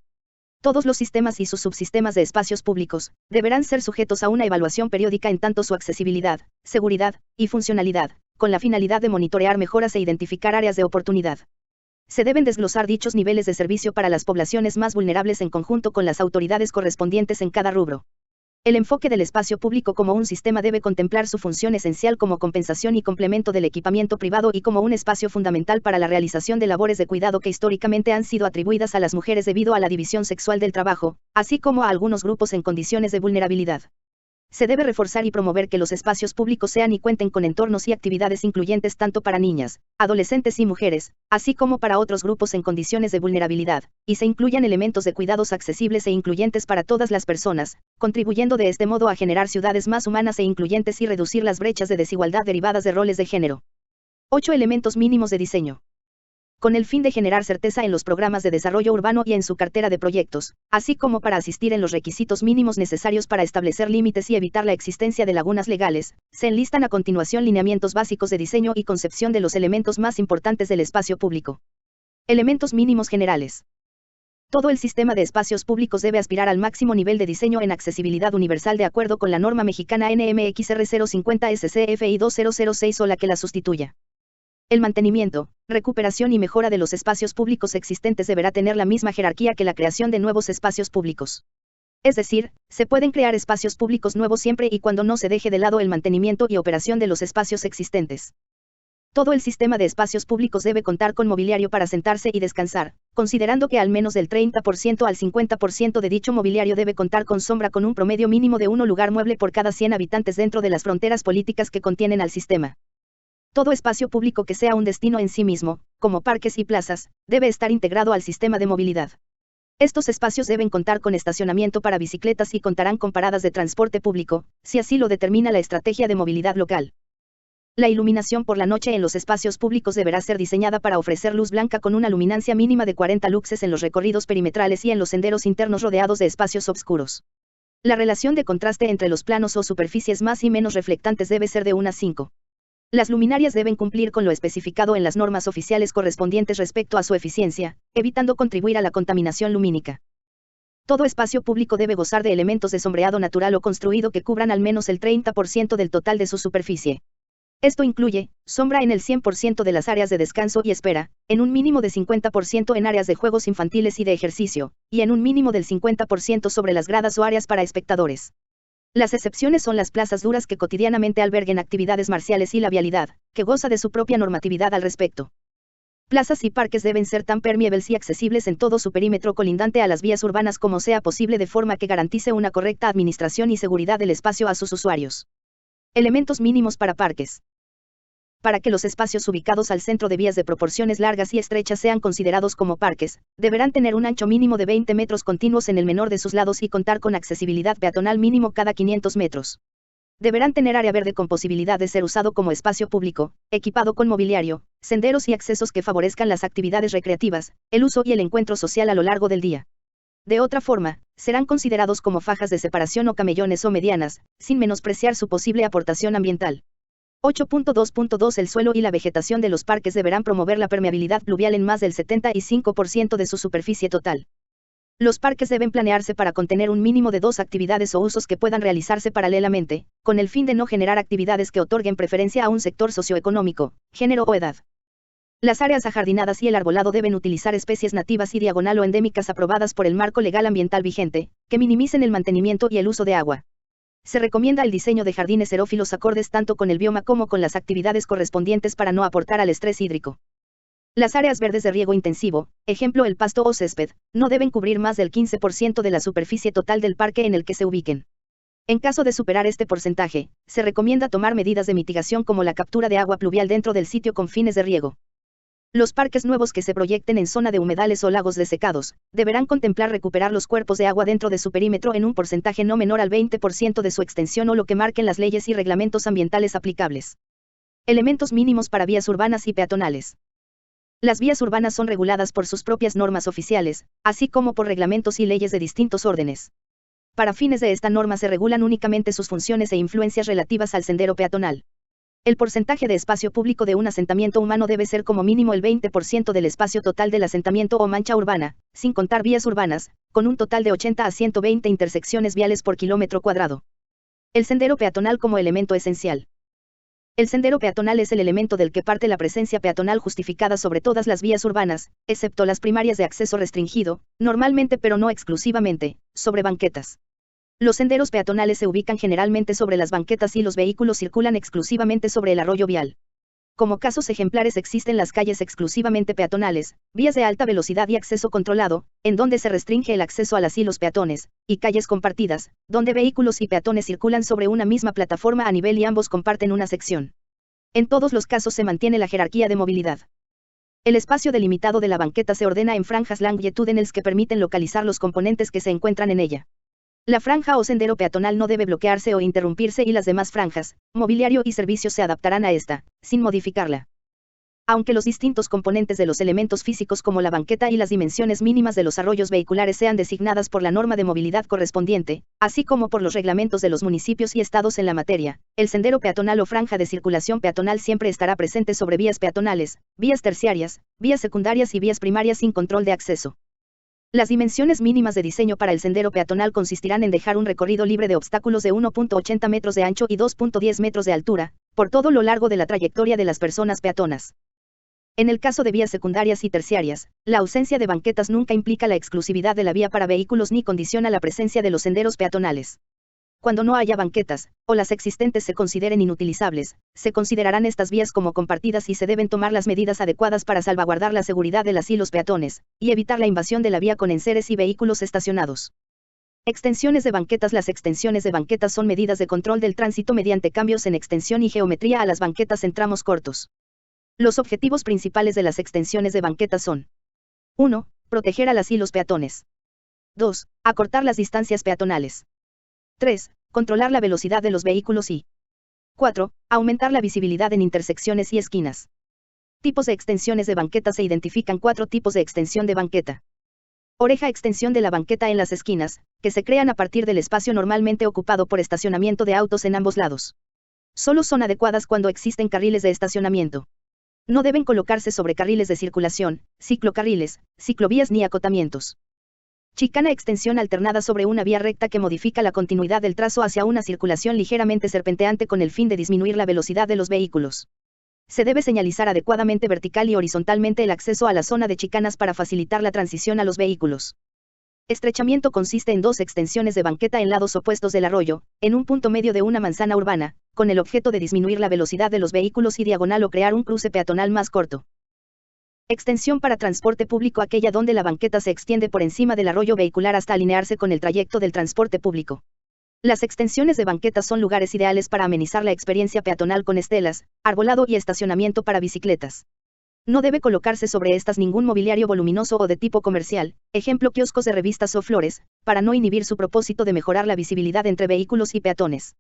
Speaker 1: Todos los sistemas y sus subsistemas de espacios públicos deberán ser sujetos a una evaluación periódica en tanto su accesibilidad, seguridad y funcionalidad, con la finalidad de monitorear mejoras e identificar áreas de oportunidad. Se deben desglosar dichos niveles de servicio para las poblaciones más vulnerables en conjunto con las autoridades correspondientes en cada rubro. El enfoque del espacio público como un sistema debe contemplar su función esencial como compensación y complemento del equipamiento privado y como un espacio fundamental para la realización de labores de cuidado que históricamente han sido atribuidas a las mujeres debido a la división sexual del trabajo, así como a algunos grupos en condiciones de vulnerabilidad. Se debe reforzar y promover que los espacios públicos sean y cuenten con entornos y actividades incluyentes tanto para niñas, adolescentes y mujeres, así como para otros grupos en condiciones de vulnerabilidad, y se incluyan elementos de cuidados accesibles e incluyentes para todas las personas, contribuyendo de este modo a generar ciudades más humanas e incluyentes y reducir las brechas de desigualdad derivadas de roles de género. 8 elementos mínimos de diseño. Con el fin de generar certeza en los programas de desarrollo urbano y en su cartera de proyectos, así como para asistir en los requisitos mínimos necesarios para establecer límites y evitar la existencia de lagunas legales, se enlistan a continuación lineamientos básicos de diseño y concepción de los elementos más importantes del espacio público. Elementos mínimos generales. Todo el sistema de espacios públicos debe aspirar al máximo nivel de diseño en accesibilidad universal de acuerdo con la norma mexicana NMXR 050 SCFI 2006 o la que la sustituya. El mantenimiento, recuperación y mejora de los espacios públicos existentes deberá tener la misma jerarquía que la creación de nuevos espacios públicos. Es decir, se pueden crear espacios públicos nuevos siempre y cuando no se deje de lado el mantenimiento y operación de los espacios existentes. Todo el sistema de espacios públicos debe contar con mobiliario para sentarse y descansar, considerando que al menos del 30% al 50% de dicho mobiliario debe contar con sombra con un promedio mínimo de 1 lugar mueble por cada 100 habitantes dentro de las fronteras políticas que contienen al sistema. Todo espacio público que sea un destino en sí mismo, como parques y plazas, debe estar integrado al sistema de movilidad. Estos espacios deben contar con estacionamiento para bicicletas y contarán con paradas de transporte público, si así lo determina la estrategia de movilidad local. La iluminación por la noche en los espacios públicos deberá ser diseñada para ofrecer luz blanca con una luminancia mínima de 40 luxes en los recorridos perimetrales y en los senderos internos rodeados de espacios oscuros. La relación de contraste entre los planos o superficies más y menos reflectantes debe ser de 1 a 5. Las luminarias deben cumplir con lo especificado en las normas oficiales correspondientes respecto a su eficiencia, evitando contribuir a la contaminación lumínica. Todo espacio público debe gozar de elementos de sombreado natural o construido que cubran al menos el 30% del total de su superficie. Esto incluye sombra en el 100% de las áreas de descanso y espera, en un mínimo de 50% en áreas de juegos infantiles y de ejercicio, y en un mínimo del 50% sobre las gradas o áreas para espectadores. Las excepciones son las plazas duras que cotidianamente alberguen actividades marciales y la vialidad, que goza de su propia normatividad al respecto. Plazas y parques deben ser tan permeables y accesibles en todo su perímetro colindante a las vías urbanas como sea posible de forma que garantice una correcta administración y seguridad del espacio a sus usuarios. Elementos mínimos para parques. Para que los espacios ubicados al centro de vías de proporciones largas y estrechas sean considerados como parques, deberán tener un ancho mínimo de 20 metros continuos en el menor de sus lados y contar con accesibilidad peatonal mínimo cada 500 metros. Deberán tener área verde con posibilidad de ser usado como espacio público, equipado con mobiliario, senderos y accesos que favorezcan las actividades recreativas, el uso y el encuentro social a lo largo del día. De otra forma, serán considerados como fajas de separación o camellones o medianas, sin menospreciar su posible aportación ambiental. 8.2.2 El suelo y la vegetación de los parques deberán promover la permeabilidad pluvial en más del 75% de su superficie total. Los parques deben planearse para contener un mínimo de 2 actividades o usos que puedan realizarse paralelamente, con el fin de no generar actividades que otorguen preferencia a un sector socioeconómico, género o edad. Las áreas ajardinadas y el arbolado deben utilizar especies nativas y diagonal o endémicas aprobadas por el marco legal ambiental vigente, que minimicen el mantenimiento y el uso de agua. Se recomienda el diseño de jardines xerófilos acordes tanto con el bioma como con las actividades correspondientes para no aportar al estrés hídrico. Las áreas verdes de riego intensivo, ejemplo el pasto o césped, no deben cubrir más del 15% de la superficie total del parque en el que se ubiquen. En caso de superar este porcentaje, se recomienda tomar medidas de mitigación como la captura de agua pluvial dentro del sitio con fines de riego. Los parques nuevos que se proyecten en zona de humedales o lagos desecados, deberán contemplar recuperar los cuerpos de agua dentro de su perímetro en un porcentaje no menor al 20% de su extensión o lo que marquen las leyes y reglamentos ambientales aplicables. Elementos mínimos para vías urbanas y peatonales. Las vías urbanas son reguladas por sus propias normas oficiales, así como por reglamentos y leyes de distintos órdenes. Para fines de esta norma se regulan únicamente sus funciones e influencias relativas al sendero peatonal. El porcentaje de espacio público de un asentamiento humano debe ser como mínimo el 20% del espacio total del asentamiento o mancha urbana, sin contar vías urbanas, con un total de 80 a 120 intersecciones viales por kilómetro cuadrado. El sendero peatonal como elemento esencial. El sendero peatonal es el elemento del que parte la presencia peatonal justificada sobre todas las vías urbanas, excepto las primarias de acceso restringido, normalmente pero no exclusivamente, sobre banquetas. Los senderos peatonales se ubican generalmente sobre las banquetas y los vehículos circulan exclusivamente sobre el arroyo vial. Como casos ejemplares existen las calles exclusivamente peatonales, vías de alta velocidad y acceso controlado, en donde se restringe el acceso a las y los peatones, y calles compartidas, donde vehículos y peatones circulan sobre una misma plataforma a nivel y ambos comparten una sección. En todos los casos se mantiene la jerarquía de movilidad. El espacio delimitado de la banqueta se ordena en franjas longitudinales que permiten localizar los componentes que se encuentran en ella. La franja o sendero peatonal no debe bloquearse o interrumpirse y las demás franjas, mobiliario y servicios se adaptarán a esta, sin modificarla. Aunque los distintos componentes de los elementos físicos como la banqueta y las dimensiones mínimas de los arroyos vehiculares sean designadas por la norma de movilidad correspondiente, así como por los reglamentos de los municipios y estados en la materia, el sendero peatonal o franja de circulación peatonal siempre estará presente sobre vías peatonales, vías terciarias, vías secundarias y vías primarias sin control de acceso. Las dimensiones mínimas de diseño para el sendero peatonal consistirán en dejar un recorrido libre de obstáculos de 1.80 metros de ancho y 2.10 metros de altura, por todo lo largo de la trayectoria de las personas peatonas. En el caso de vías secundarias y terciarias, la ausencia de banquetas nunca implica la exclusividad de la vía para vehículos ni condiciona la presencia de los senderos peatonales. Cuando no haya banquetas, o las existentes se consideren inutilizables, se considerarán estas vías como compartidas y se deben tomar las medidas adecuadas para salvaguardar la seguridad de las y los peatones, y evitar la invasión de la vía con enseres y vehículos estacionados. Extensiones de banquetas. Las extensiones de banquetas son medidas de control del tránsito mediante cambios en extensión y geometría a las banquetas en tramos cortos. Los objetivos principales de las extensiones de banquetas son: 1. Proteger a las y los peatones. 2. Acortar las distancias peatonales. 3. Controlar la velocidad de los vehículos y 4. Aumentar la visibilidad en intersecciones y esquinas. Tipos de extensiones de banqueta. Se identifican 4 tipos de extensión de banqueta. Oreja: extensión de la banqueta en las esquinas, que se crean a partir del espacio normalmente ocupado por estacionamiento de autos en ambos lados. Solo son adecuadas cuando existen carriles de estacionamiento. No deben colocarse sobre carriles de circulación, ciclocarriles, ciclovías ni acotamientos. Chicana: extensión alternada sobre una vía recta que modifica la continuidad del trazo hacia una circulación ligeramente serpenteante con el fin de disminuir la velocidad de los vehículos. Se debe señalizar adecuadamente vertical y horizontalmente el acceso a la zona de chicanas para facilitar la transición a los vehículos. Estrechamiento: consiste en 2 extensiones de banqueta en lados opuestos del arroyo, en un punto medio de una manzana urbana, con el objeto de disminuir la velocidad de los vehículos y diagonal o crear un cruce peatonal más corto. Extensión para transporte público: aquella donde la banqueta se extiende por encima del arroyo vehicular hasta alinearse con el trayecto del transporte público. Las extensiones de banquetas son lugares ideales para amenizar la experiencia peatonal con estelas, arbolado y estacionamiento para bicicletas. No debe colocarse sobre estas ningún mobiliario voluminoso o de tipo comercial, ejemplo kioscos de revistas o flores, para no inhibir su propósito de mejorar la visibilidad entre vehículos y peatones.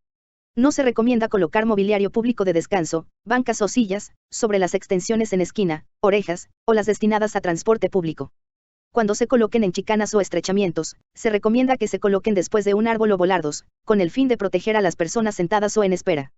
Speaker 1: No se recomienda colocar mobiliario público de descanso, bancas o sillas, sobre las extensiones en esquina, orejas, o las destinadas a transporte público. Cuando se coloquen en chicanas o estrechamientos, se recomienda que se coloquen después de un árbol o volardos, con el fin de proteger a las personas sentadas o en espera.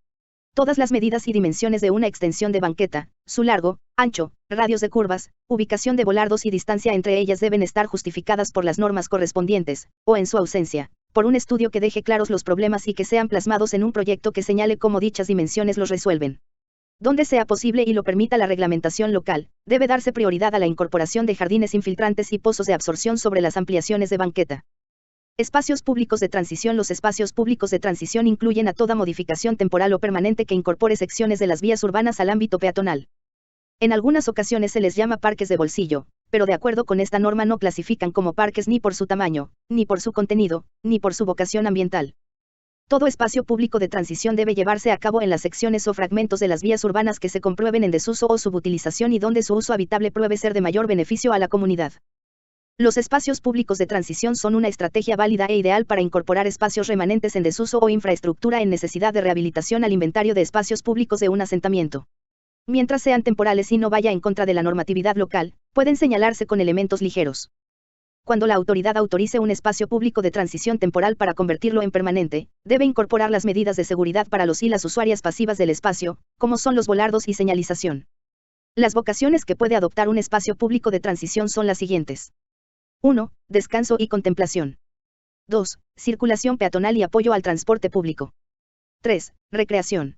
Speaker 1: Todas las medidas y dimensiones de una extensión de banqueta, su largo, ancho, radios de curvas, ubicación de volardos y distancia entre ellas deben estar justificadas por las normas correspondientes, o en su ausencia, por un estudio que deje claros los problemas y que sean plasmados en un proyecto que señale cómo dichas dimensiones los resuelven. Donde sea posible y lo permita la reglamentación local, debe darse prioridad a la incorporación de jardines infiltrantes y pozos de absorción sobre las ampliaciones de banqueta. Espacios públicos de transición. Los espacios públicos de transición incluyen a toda modificación temporal o permanente que incorpore secciones de las vías urbanas al ámbito peatonal. En algunas ocasiones se les llama parques de bolsillo, pero de acuerdo con esta norma no clasifican como parques ni por su tamaño, ni por su contenido, ni por su vocación ambiental. Todo espacio público de transición debe llevarse a cabo en las secciones o fragmentos de las vías urbanas que se comprueben en desuso o subutilización y donde su uso habitable pruebe ser de mayor beneficio a la comunidad. Los espacios públicos de transición son una estrategia válida e ideal para incorporar espacios remanentes en desuso o infraestructura en necesidad de rehabilitación al inventario de espacios públicos de un asentamiento. Mientras sean temporales y no vaya en contra de la normatividad local, pueden señalarse con elementos ligeros. Cuando la autoridad autorice un espacio público de transición temporal para convertirlo en permanente, debe incorporar las medidas de seguridad para los y las usuarias pasivas del espacio, como son los volardos y señalización. Las vocaciones que puede adoptar un espacio público de transición son las siguientes. 1. Descanso y contemplación. 2. Circulación peatonal y apoyo al transporte público. 3. Recreación.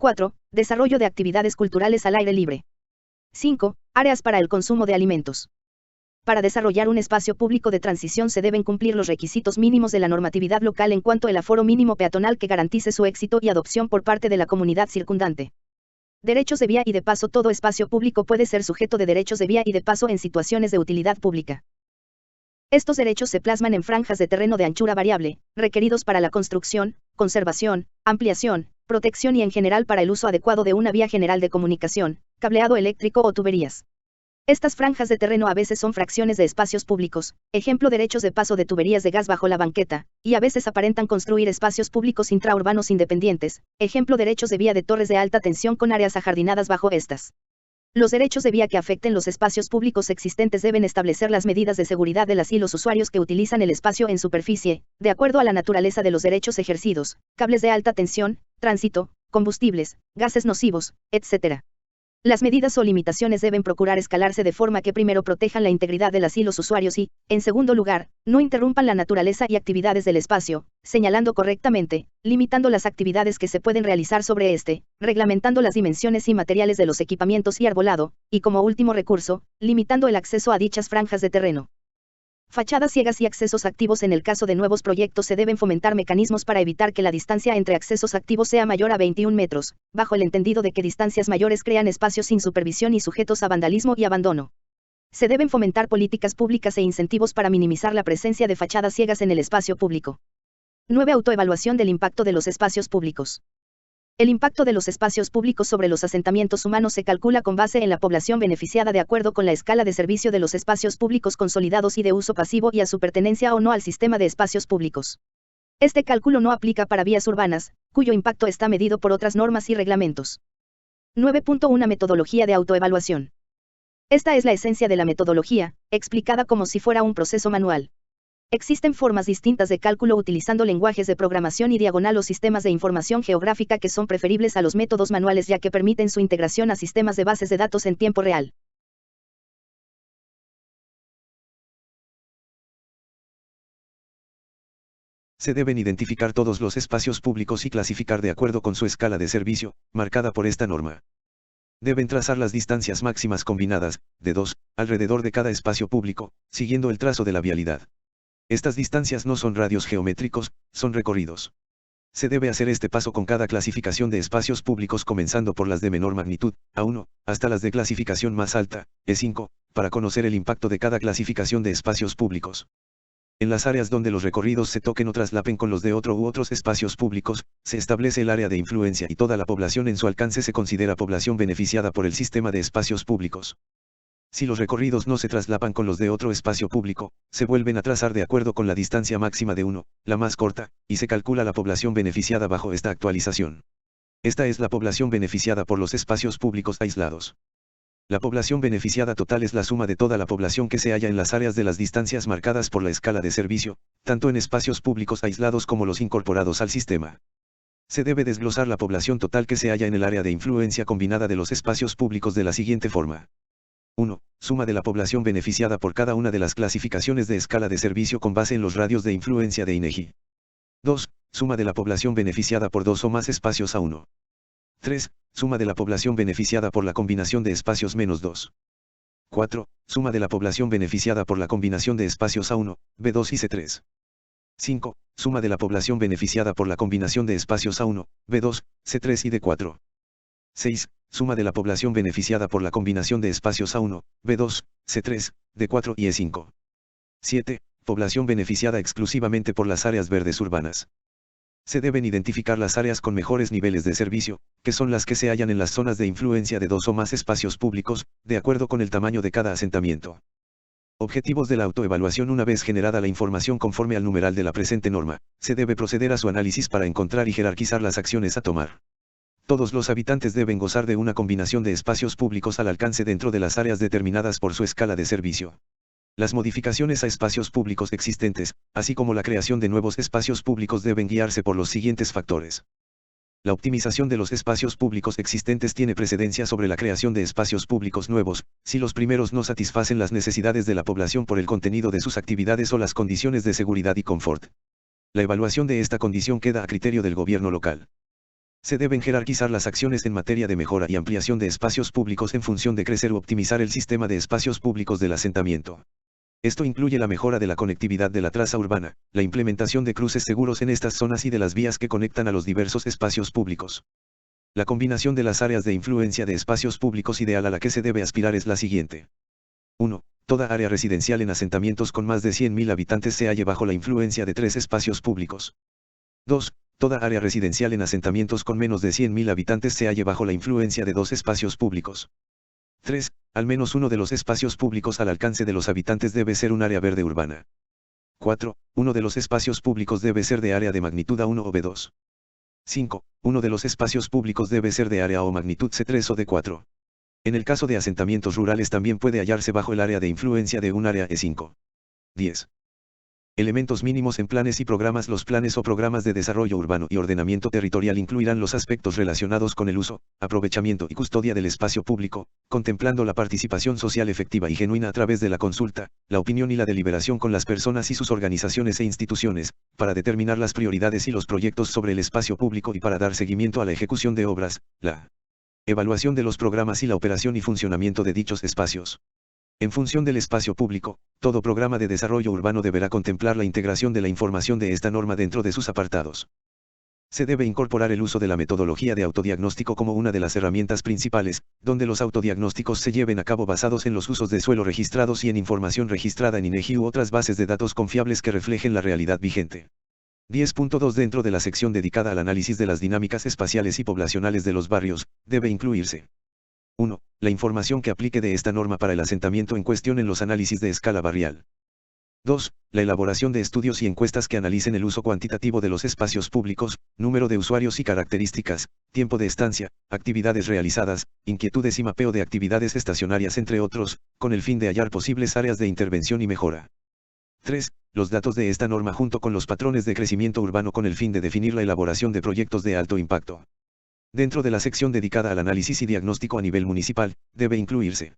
Speaker 1: 4. Desarrollo de actividades culturales al aire libre. 5. Áreas para el consumo de alimentos. Para desarrollar un espacio público de transición se deben cumplir los requisitos mínimos de la normatividad local en cuanto al aforo mínimo peatonal que garantice su éxito y adopción por parte de la comunidad circundante. Derechos de vía y de paso. Todo espacio público puede ser sujeto de derechos de vía y de paso en situaciones de utilidad pública. Estos derechos se plasman en franjas de terreno de anchura variable, requeridos para la construcción, conservación, ampliación, protección y en general para el uso adecuado de una vía general de comunicación, cableado eléctrico o tuberías. Estas franjas de terreno a veces son fracciones de espacios públicos, ejemplo derechos de paso de tuberías de gas bajo la banqueta, y a veces aparentan construir espacios públicos intraurbanos independientes, ejemplo derechos de vía de torres de alta tensión con áreas ajardinadas bajo estas. Los derechos de vía que afecten los espacios públicos existentes deben establecer las medidas de seguridad de las y los usuarios que utilizan el espacio en superficie, de acuerdo a la naturaleza de los derechos ejercidos, cables de alta tensión, tránsito, combustibles, gases nocivos, etc. Las medidas o limitaciones deben procurar escalarse de forma que primero protejan la integridad de las y los usuarios y, en segundo lugar, no interrumpan la naturaleza y actividades del espacio, señalando correctamente, limitando las actividades que se pueden realizar sobre este, reglamentando las dimensiones y materiales de los equipamientos y arbolado, y como último recurso, limitando el acceso a dichas franjas de terreno. Fachadas ciegas y accesos activos. En el caso de nuevos proyectos se deben fomentar mecanismos para evitar que la distancia entre accesos activos sea mayor a 21 metros, bajo el entendido de que distancias mayores crean espacios sin supervisión y sujetos a vandalismo y abandono. Se deben fomentar políticas públicas e incentivos para minimizar la presencia de fachadas ciegas en el espacio público. 9. Autoevaluación del impacto de los espacios públicos. El impacto de los espacios públicos sobre los asentamientos humanos se calcula con base en la población beneficiada de acuerdo con la escala de servicio de los espacios públicos consolidados y de uso pasivo y a su pertenencia o no al sistema de espacios públicos. Este cálculo no aplica para vías urbanas, cuyo impacto está medido por otras normas y reglamentos. 9.1 Metodología de autoevaluación. Esta es la esencia de la metodología, explicada como si fuera un proceso manual. Existen formas distintas de cálculo utilizando lenguajes de programación y diagonal o sistemas de información geográfica que son preferibles a los métodos manuales ya que permiten su integración a sistemas de bases de datos en tiempo real.
Speaker 2: Se deben identificar todos los espacios públicos y clasificar de acuerdo con su escala de servicio, marcada por esta norma. Deben trazar las distancias máximas combinadas, de 2, alrededor de cada espacio público, siguiendo el trazo de la vialidad. Estas distancias no son radios geométricos, son recorridos. Se debe hacer este paso con cada clasificación de espacios públicos comenzando por las de menor magnitud, A1, hasta las de clasificación más alta, E5, para conocer el impacto de cada clasificación de espacios públicos. En las áreas donde los recorridos se toquen o traslapen con los de otro u otros espacios públicos, se establece el área de influencia y toda la población en su alcance se considera población beneficiada por el sistema de espacios públicos. Si los recorridos no se traslapan con los de otro espacio público, se vuelven a trazar de acuerdo con la distancia máxima de 1, la más corta, y se calcula la población beneficiada bajo esta actualización. Esta es la población beneficiada por los espacios públicos aislados. La población beneficiada total es la suma de toda la población que se halla en las áreas de las distancias marcadas por la escala de servicio, tanto en espacios públicos aislados como los incorporados al sistema. Se debe desglosar la población total que se halla en el área de influencia combinada de los espacios públicos de la siguiente forma. 1. Suma de la población beneficiada por cada una de las clasificaciones de escala de servicio con base en los radios de influencia de INEGI. 2. Suma de la población beneficiada por 2 o más espacios A1. 3. Suma de la población beneficiada por la combinación de espacios menos 2. 4. Suma de la población beneficiada por la combinación de espacios A1, B2 y C3. 5. Suma de la población beneficiada por la combinación de espacios A1, B2, C3 y D4. 6. Suma de la población beneficiada por la combinación de espacios A1, B2, C3, D4 y E5. 7. Población beneficiada exclusivamente por las áreas verdes urbanas. Se deben identificar las áreas con mejores niveles de servicio, que son las que se hallan en las zonas de influencia de 2 o más espacios públicos, de acuerdo con el tamaño de cada asentamiento. Objetivos de la autoevaluación. Una vez generada la información conforme al numeral de la presente norma, se debe proceder a su análisis para encontrar y jerarquizar las acciones a tomar. Todos los habitantes deben gozar de una combinación de espacios públicos al alcance dentro de las áreas determinadas por su escala de servicio. Las modificaciones a espacios públicos existentes, así como la creación de nuevos espacios públicos deben guiarse por los siguientes factores. La optimización de los espacios públicos existentes tiene precedencia sobre la creación de espacios públicos nuevos, si los primeros no satisfacen las necesidades de la población por el contenido de sus actividades o las condiciones de seguridad y confort. La evaluación de esta condición queda a criterio del gobierno local. Se deben jerarquizar las acciones en materia de mejora y ampliación de espacios públicos en función de crecer o optimizar el sistema de espacios públicos del asentamiento. Esto incluye la mejora de la conectividad de la traza urbana, la implementación de cruces seguros en estas zonas y de las vías que conectan a los diversos espacios públicos. La combinación de las áreas de influencia de espacios públicos ideal a la que se debe aspirar es la siguiente. 1. Toda área residencial en asentamientos con más de 100.000 habitantes se halle bajo la influencia de 3 espacios públicos. 2. Toda área residencial en asentamientos con menos de 100.000 habitantes se halle bajo la influencia de 2 espacios públicos. 3. Al menos uno de los espacios públicos al alcance de los habitantes debe ser un área verde urbana. 4. Uno de los espacios públicos debe ser de área de magnitud A1 o B2. 5. Uno de los espacios públicos debe ser de área o magnitud C3 o D4. En el caso de asentamientos rurales también puede hallarse bajo el área de influencia de un área E5. 10. Elementos mínimos en planes y programas. Los planes o programas de desarrollo urbano y ordenamiento territorial incluirán los aspectos relacionados con el uso, aprovechamiento y custodia del espacio público, contemplando la participación social efectiva y genuina a través de la consulta, la opinión y la deliberación con las personas y sus organizaciones e instituciones, para determinar las prioridades y los proyectos sobre el espacio público y para dar seguimiento a la ejecución de obras, la evaluación de los programas y la operación y funcionamiento de dichos espacios. En función del espacio público, todo programa de desarrollo urbano deberá contemplar la integración de la información de esta norma dentro de sus apartados. Se debe incorporar el uso de la metodología de autodiagnóstico como una de las herramientas principales, donde los autodiagnósticos se lleven a cabo basados en los usos de suelo registrados y en información registrada en INEGI u otras bases de datos confiables que reflejen la realidad vigente. 10.2 Dentro de la sección dedicada al análisis de las dinámicas espaciales y poblacionales de los barrios, debe incluirse 1. La información que aplique de esta norma para el asentamiento en cuestión en los análisis de escala barrial. 2. La elaboración de estudios y encuestas que analicen el uso cuantitativo de los espacios públicos, número de usuarios y características, tiempo de estancia, actividades realizadas, inquietudes y mapeo de actividades estacionarias entre otros, con el fin de hallar posibles áreas de intervención y mejora. 3. Los datos de esta norma junto con los patrones de crecimiento urbano con el fin de definir la elaboración de proyectos de alto impacto. Dentro de la sección dedicada al análisis y diagnóstico a nivel municipal, debe incluirse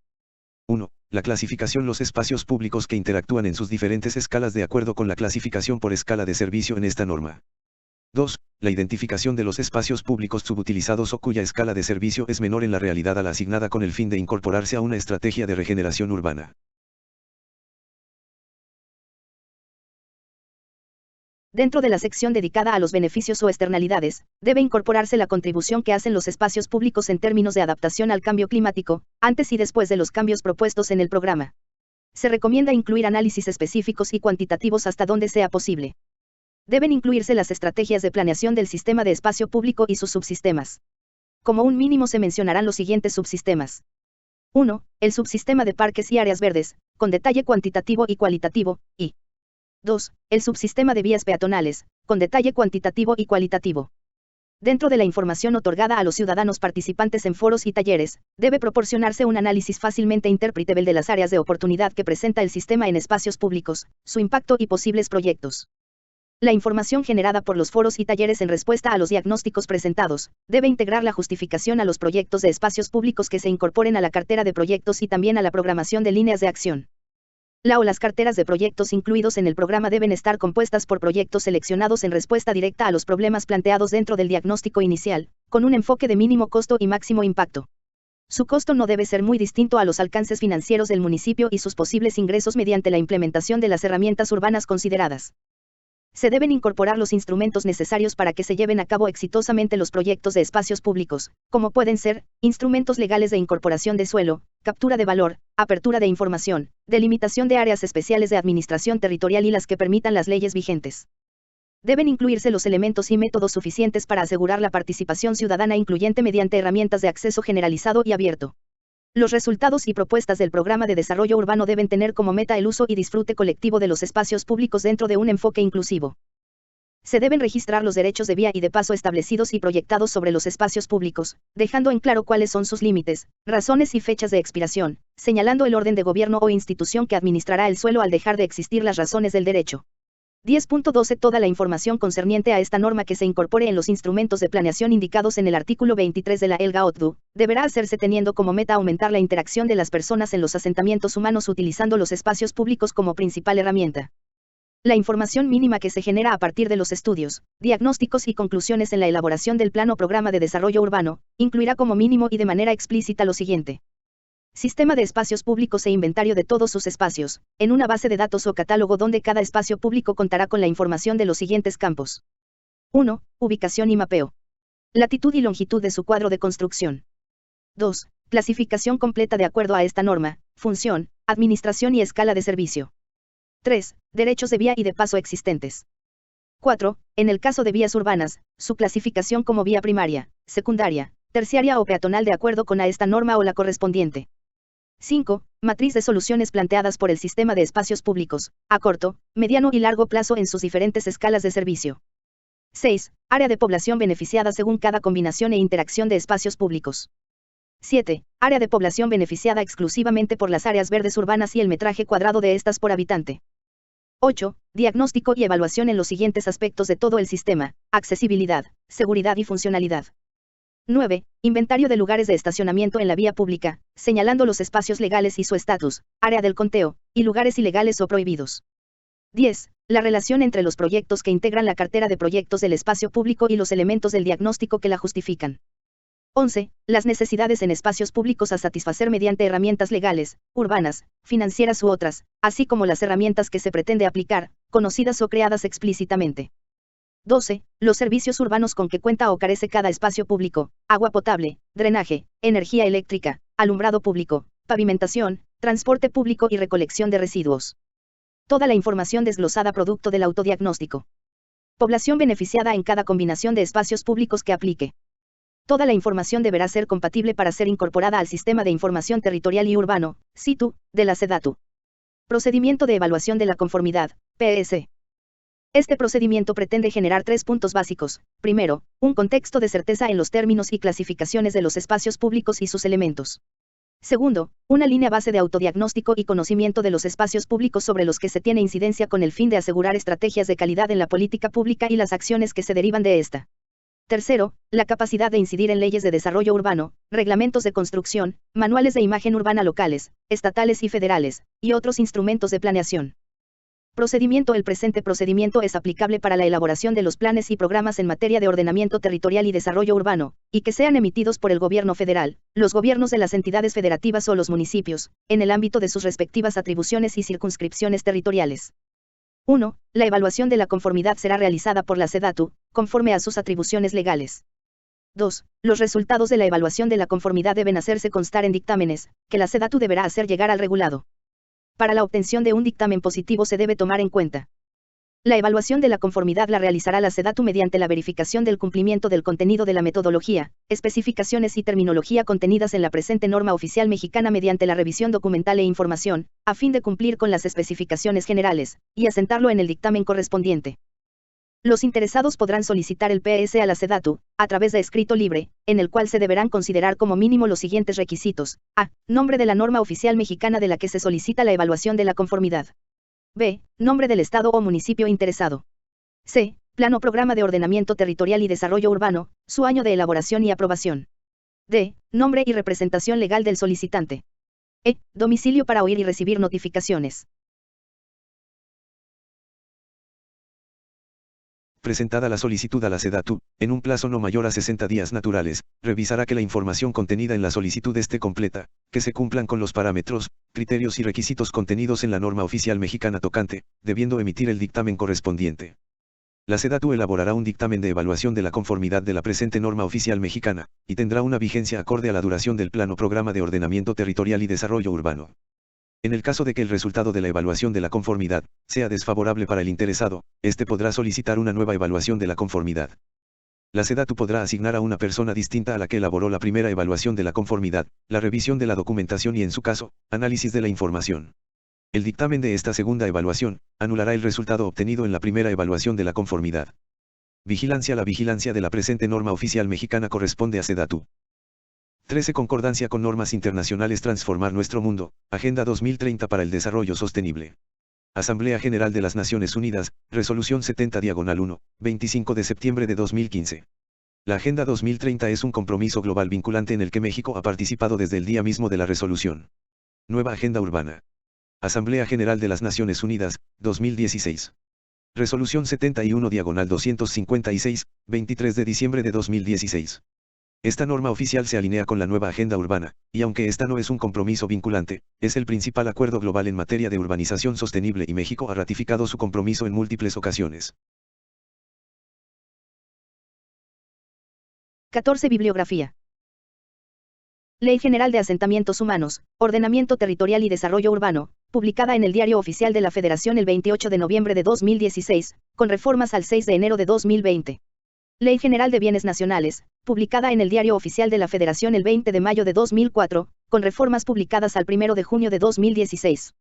Speaker 2: 1. La clasificación. Los espacios públicos que interactúan en sus diferentes escalas de acuerdo con la clasificación por escala de servicio en esta norma. 2. La identificación de los espacios públicos subutilizados o cuya escala de servicio es menor en la realidad a la asignada con el fin de incorporarse a una estrategia de regeneración urbana.
Speaker 1: Dentro de la sección dedicada a los beneficios o externalidades, debe incorporarse la contribución que hacen los espacios públicos en términos de adaptación al cambio climático, antes y después de los cambios propuestos en el programa. Se recomienda incluir análisis específicos y cuantitativos hasta donde sea posible. Deben incluirse las estrategias de planeación del sistema de espacio público y sus subsistemas. Como un mínimo se mencionarán los siguientes subsistemas. 1. El subsistema de parques y áreas verdes, con detalle cuantitativo y cualitativo, y 2. El subsistema de vías peatonales, con detalle cuantitativo y cualitativo. Dentro de la información otorgada a los ciudadanos participantes en foros y talleres, debe proporcionarse un análisis fácilmente interpretable de las áreas de oportunidad que presenta el sistema en espacios públicos, su impacto y posibles proyectos. La información generada por los foros y talleres en respuesta a los diagnósticos presentados, debe integrar la justificación a los proyectos de espacios públicos que se incorporen a la cartera de proyectos y también a la programación de líneas de acción. La o las carteras de proyectos incluidos en el programa deben estar compuestas por proyectos seleccionados en respuesta directa a los problemas planteados dentro del diagnóstico inicial, con un enfoque de mínimo costo y máximo impacto. Su costo no debe ser muy distinto a los alcances financieros del municipio y sus posibles ingresos mediante la implementación de las herramientas urbanas consideradas. Se deben incorporar los instrumentos necesarios para que se lleven a cabo exitosamente los proyectos de espacios públicos, como pueden ser, instrumentos legales de incorporación de suelo, captura de valor, apertura de información, delimitación de áreas especiales de administración territorial y las que permitan las leyes vigentes. Deben incluirse los elementos y métodos suficientes para asegurar la participación ciudadana incluyente mediante herramientas de acceso generalizado y abierto. Los resultados y propuestas del programa de desarrollo urbano deben tener como meta el uso y disfrute colectivo de los espacios públicos dentro de un enfoque inclusivo. Se deben registrar los derechos de vía y de paso establecidos y proyectados sobre los espacios públicos, dejando en claro cuáles son sus límites, razones y fechas de expiración, señalando el orden de gobierno o institución que administrará el suelo al dejar de existir las razones del derecho. 10.12 Toda la información concerniente a esta norma que se incorpore en los instrumentos de planeación indicados en el artículo 23 de la ELGA-OTDU, deberá hacerse teniendo como meta aumentar la interacción de las personas en los asentamientos humanos utilizando los espacios públicos como principal herramienta. La información mínima que se genera a partir de los estudios, diagnósticos y conclusiones en la elaboración del Plan o Programa de Desarrollo Urbano, incluirá como mínimo y de manera explícita lo siguiente. Sistema de espacios públicos e inventario de todos sus espacios, en una base de datos o catálogo donde cada espacio público contará con la información de los siguientes campos. 1. Ubicación y mapeo. Latitud y longitud de su cuadro de construcción. 2. Clasificación completa de acuerdo a esta norma, función, administración y escala de servicio. 3. Derechos de vía y de paso existentes. 4. En el caso de vías urbanas, su clasificación como vía primaria, secundaria, terciaria o peatonal de acuerdo con esta norma o la correspondiente. 5. Matriz de soluciones planteadas por el sistema de espacios públicos, a corto, mediano y largo plazo en sus diferentes escalas de servicio. 6. Área de población beneficiada según cada combinación e interacción de espacios públicos. 7. Área de población beneficiada exclusivamente por las áreas verdes urbanas y el metraje cuadrado de estas por habitante. 8. Diagnóstico y evaluación en los siguientes aspectos de todo el sistema: accesibilidad, seguridad y funcionalidad. 9. Inventario de lugares de estacionamiento en la vía pública, señalando los espacios legales y su estatus, área del conteo, y lugares ilegales o prohibidos. 10. La relación entre los proyectos que integran la cartera de proyectos del espacio público y los elementos del diagnóstico que la justifican. 11. Las necesidades en espacios públicos a satisfacer mediante herramientas legales, urbanas, financieras u otras, así como las herramientas que se pretende aplicar, conocidas o creadas explícitamente. 12. Los servicios urbanos con que cuenta o carece cada espacio público: agua potable, drenaje, energía eléctrica, alumbrado público, pavimentación, transporte público y recolección de residuos. Toda la información desglosada producto del autodiagnóstico. Población beneficiada en cada combinación de espacios públicos que aplique. Toda la información deberá ser compatible para ser incorporada al Sistema de Información Territorial y Urbano, SITU, de la SEDATU. Procedimiento de Evaluación de la Conformidad, PS. Este procedimiento pretende generar 3 puntos básicos. Primero, un contexto de certeza en los términos y clasificaciones de los espacios públicos y sus elementos. Segundo, una línea base de autodiagnóstico y conocimiento de los espacios públicos sobre los que se tiene incidencia con el fin de asegurar estrategias de calidad en la política pública y las acciones que se derivan de esta. Tercero, la capacidad de incidir en leyes de desarrollo urbano, reglamentos de construcción, manuales de imagen urbana locales, estatales y federales, y otros instrumentos de planeación. Procedimiento. El presente procedimiento es aplicable para la elaboración de los planes y programas en materia de ordenamiento territorial y desarrollo urbano, y que sean emitidos por el Gobierno federal, los gobiernos de las entidades federativas o los municipios, en el ámbito de sus respectivas atribuciones y circunscripciones territoriales. 1. La evaluación de la conformidad será realizada por la SEDATU, conforme a sus atribuciones legales. 2. Los resultados de la evaluación de la conformidad deben hacerse constar en dictámenes, que la SEDATU deberá hacer llegar al regulado. Para la obtención de un dictamen positivo se debe tomar en cuenta. La evaluación de la conformidad la realizará la SEDATU mediante la verificación del cumplimiento del contenido de la metodología, especificaciones y terminología contenidas en la presente norma oficial mexicana mediante la revisión documental e información, a fin de cumplir con las especificaciones generales, y asentarlo en el dictamen correspondiente. Los interesados podrán solicitar el PS a la SEDATU, a través de escrito libre, en el cual se deberán considerar como mínimo los siguientes requisitos: a. Nombre de la norma oficial mexicana de la que se solicita la evaluación de la conformidad. b. Nombre del estado o municipio interesado. c. Plan o programa de ordenamiento territorial y desarrollo urbano, su año de elaboración y aprobación. d. Nombre y representación legal del solicitante. e. Domicilio para oír y recibir notificaciones.
Speaker 2: Presentada la solicitud a la SEDATU, en un plazo no mayor a 60 días naturales, revisará que la información contenida en la solicitud esté completa, que se cumplan con los parámetros, criterios y requisitos contenidos en la norma oficial mexicana tocante, debiendo emitir el dictamen correspondiente. La SEDATU elaborará un dictamen de evaluación de la conformidad de la presente norma oficial mexicana, y tendrá una vigencia acorde a la duración del Plano Programa de Ordenamiento Territorial y Desarrollo Urbano. En el caso de que el resultado de la evaluación de la conformidad sea desfavorable para el interesado, éste podrá solicitar una nueva evaluación de la conformidad. La SEDATU podrá asignar a una persona distinta a la que elaboró la primera evaluación de la conformidad, la revisión de la documentación y, en su caso, análisis de la información. El dictamen de esta segunda evaluación anulará el resultado obtenido en la primera evaluación de la conformidad. Vigilancia. La vigilancia de la presente norma oficial mexicana corresponde a SEDATU. 13. Concordancia con normas internacionales. Transformar nuestro mundo, Agenda 2030 para el Desarrollo Sostenible. Asamblea General de las Naciones Unidas, Resolución 70/1, 25 de septiembre de 2015. La Agenda 2030 es un compromiso global vinculante en el que México ha participado desde el día mismo de la resolución. Nueva Agenda Urbana. Asamblea General de las Naciones Unidas, 2016. Resolución 71/256, 23 de diciembre de 2016. Esta norma oficial se alinea con la nueva Agenda Urbana, y aunque esta no es un compromiso vinculante, es el principal acuerdo global en materia de urbanización sostenible y México ha ratificado su compromiso en múltiples ocasiones.
Speaker 1: 14. Bibliografía. Ley General de Asentamientos Humanos, Ordenamiento Territorial y Desarrollo Urbano, publicada en el Diario Oficial de la Federación el 28 de noviembre de 2016, con reformas al 6 de enero de 2020. Ley General de Bienes Nacionales, publicada en el Diario Oficial de la Federación el 20 de mayo de 2004, con reformas publicadas al 1 de junio de 2016.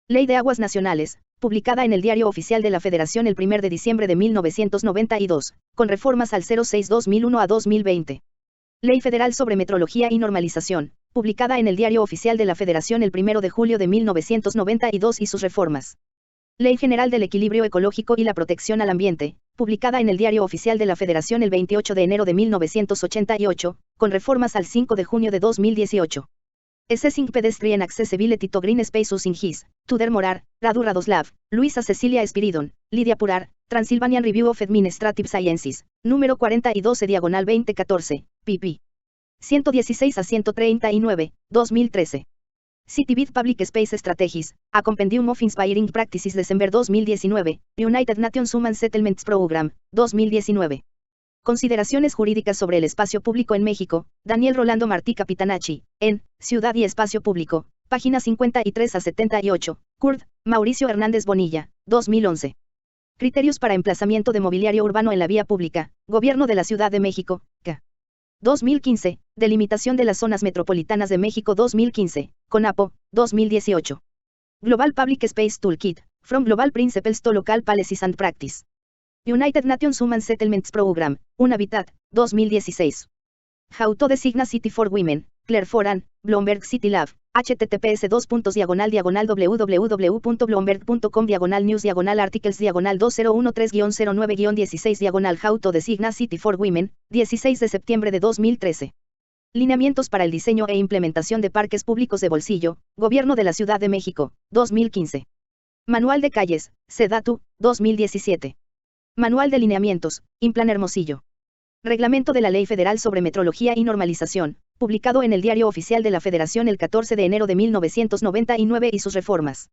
Speaker 1: Ley de Aguas Nacionales, publicada en el Diario Oficial de la Federación el 1 de diciembre de 1992, con reformas al 06-2001 a 2020. Ley Federal sobre Metrología y Normalización, publicada en el Diario Oficial de la Federación el 1 de julio de 1992 y sus reformas. Ley General del Equilibrio Ecológico y la Protección al Ambiente, publicada en el Diario Oficial de la Federación el 28 de enero de 1988, con reformas al 5 de junio de 2018. Assessing Pedestrian Accessibility to Green Spaces in His, Tudor Morar, Radu Radoslav, Luisa Cecilia Espiridon, Lidia Purar, Transylvanian Review of Administrative Sciences, número 40/2014, pp. 116 a 139, 2013. Citybit Public Space Strategies, A Compendium of Inspiring Practices December 2019, United Nations Human Settlements Program, 2019. Consideraciones jurídicas sobre el espacio público en México, Daniel Rolando Martí Capitanacci, en Ciudad y Espacio Público, páginas 53 a 78, Kurt, Mauricio Hernández Bonilla, 2011. Criterios para emplazamiento de mobiliario urbano en la vía pública, Gobierno de la Ciudad de México, CA. 2015, Delimitación de las zonas metropolitanas de México 2015, CONAPO, 2018. Global Public Space Toolkit, From Global Principles to Local Policies and Practice. United Nations Human Settlements Program, Un Habitat, 2016. How to Design a City for Women, Claire Foran, Bloomberg City Lab, https://www.bloomberg.com/news/articles/2013-201-9-16 How to Design a City for Women, 16 de septiembre de 2013. Lineamientos para el diseño e implementación de parques públicos de bolsillo, Gobierno de la Ciudad de México, 2015. Manual de Calles, SEDATU, 2017. Manual de Lineamientos, Implan Hermosillo. Reglamento de la Ley Federal sobre Metrología y Normalización, publicado en el Diario Oficial de la Federación el 14 de enero de 1999 y sus reformas.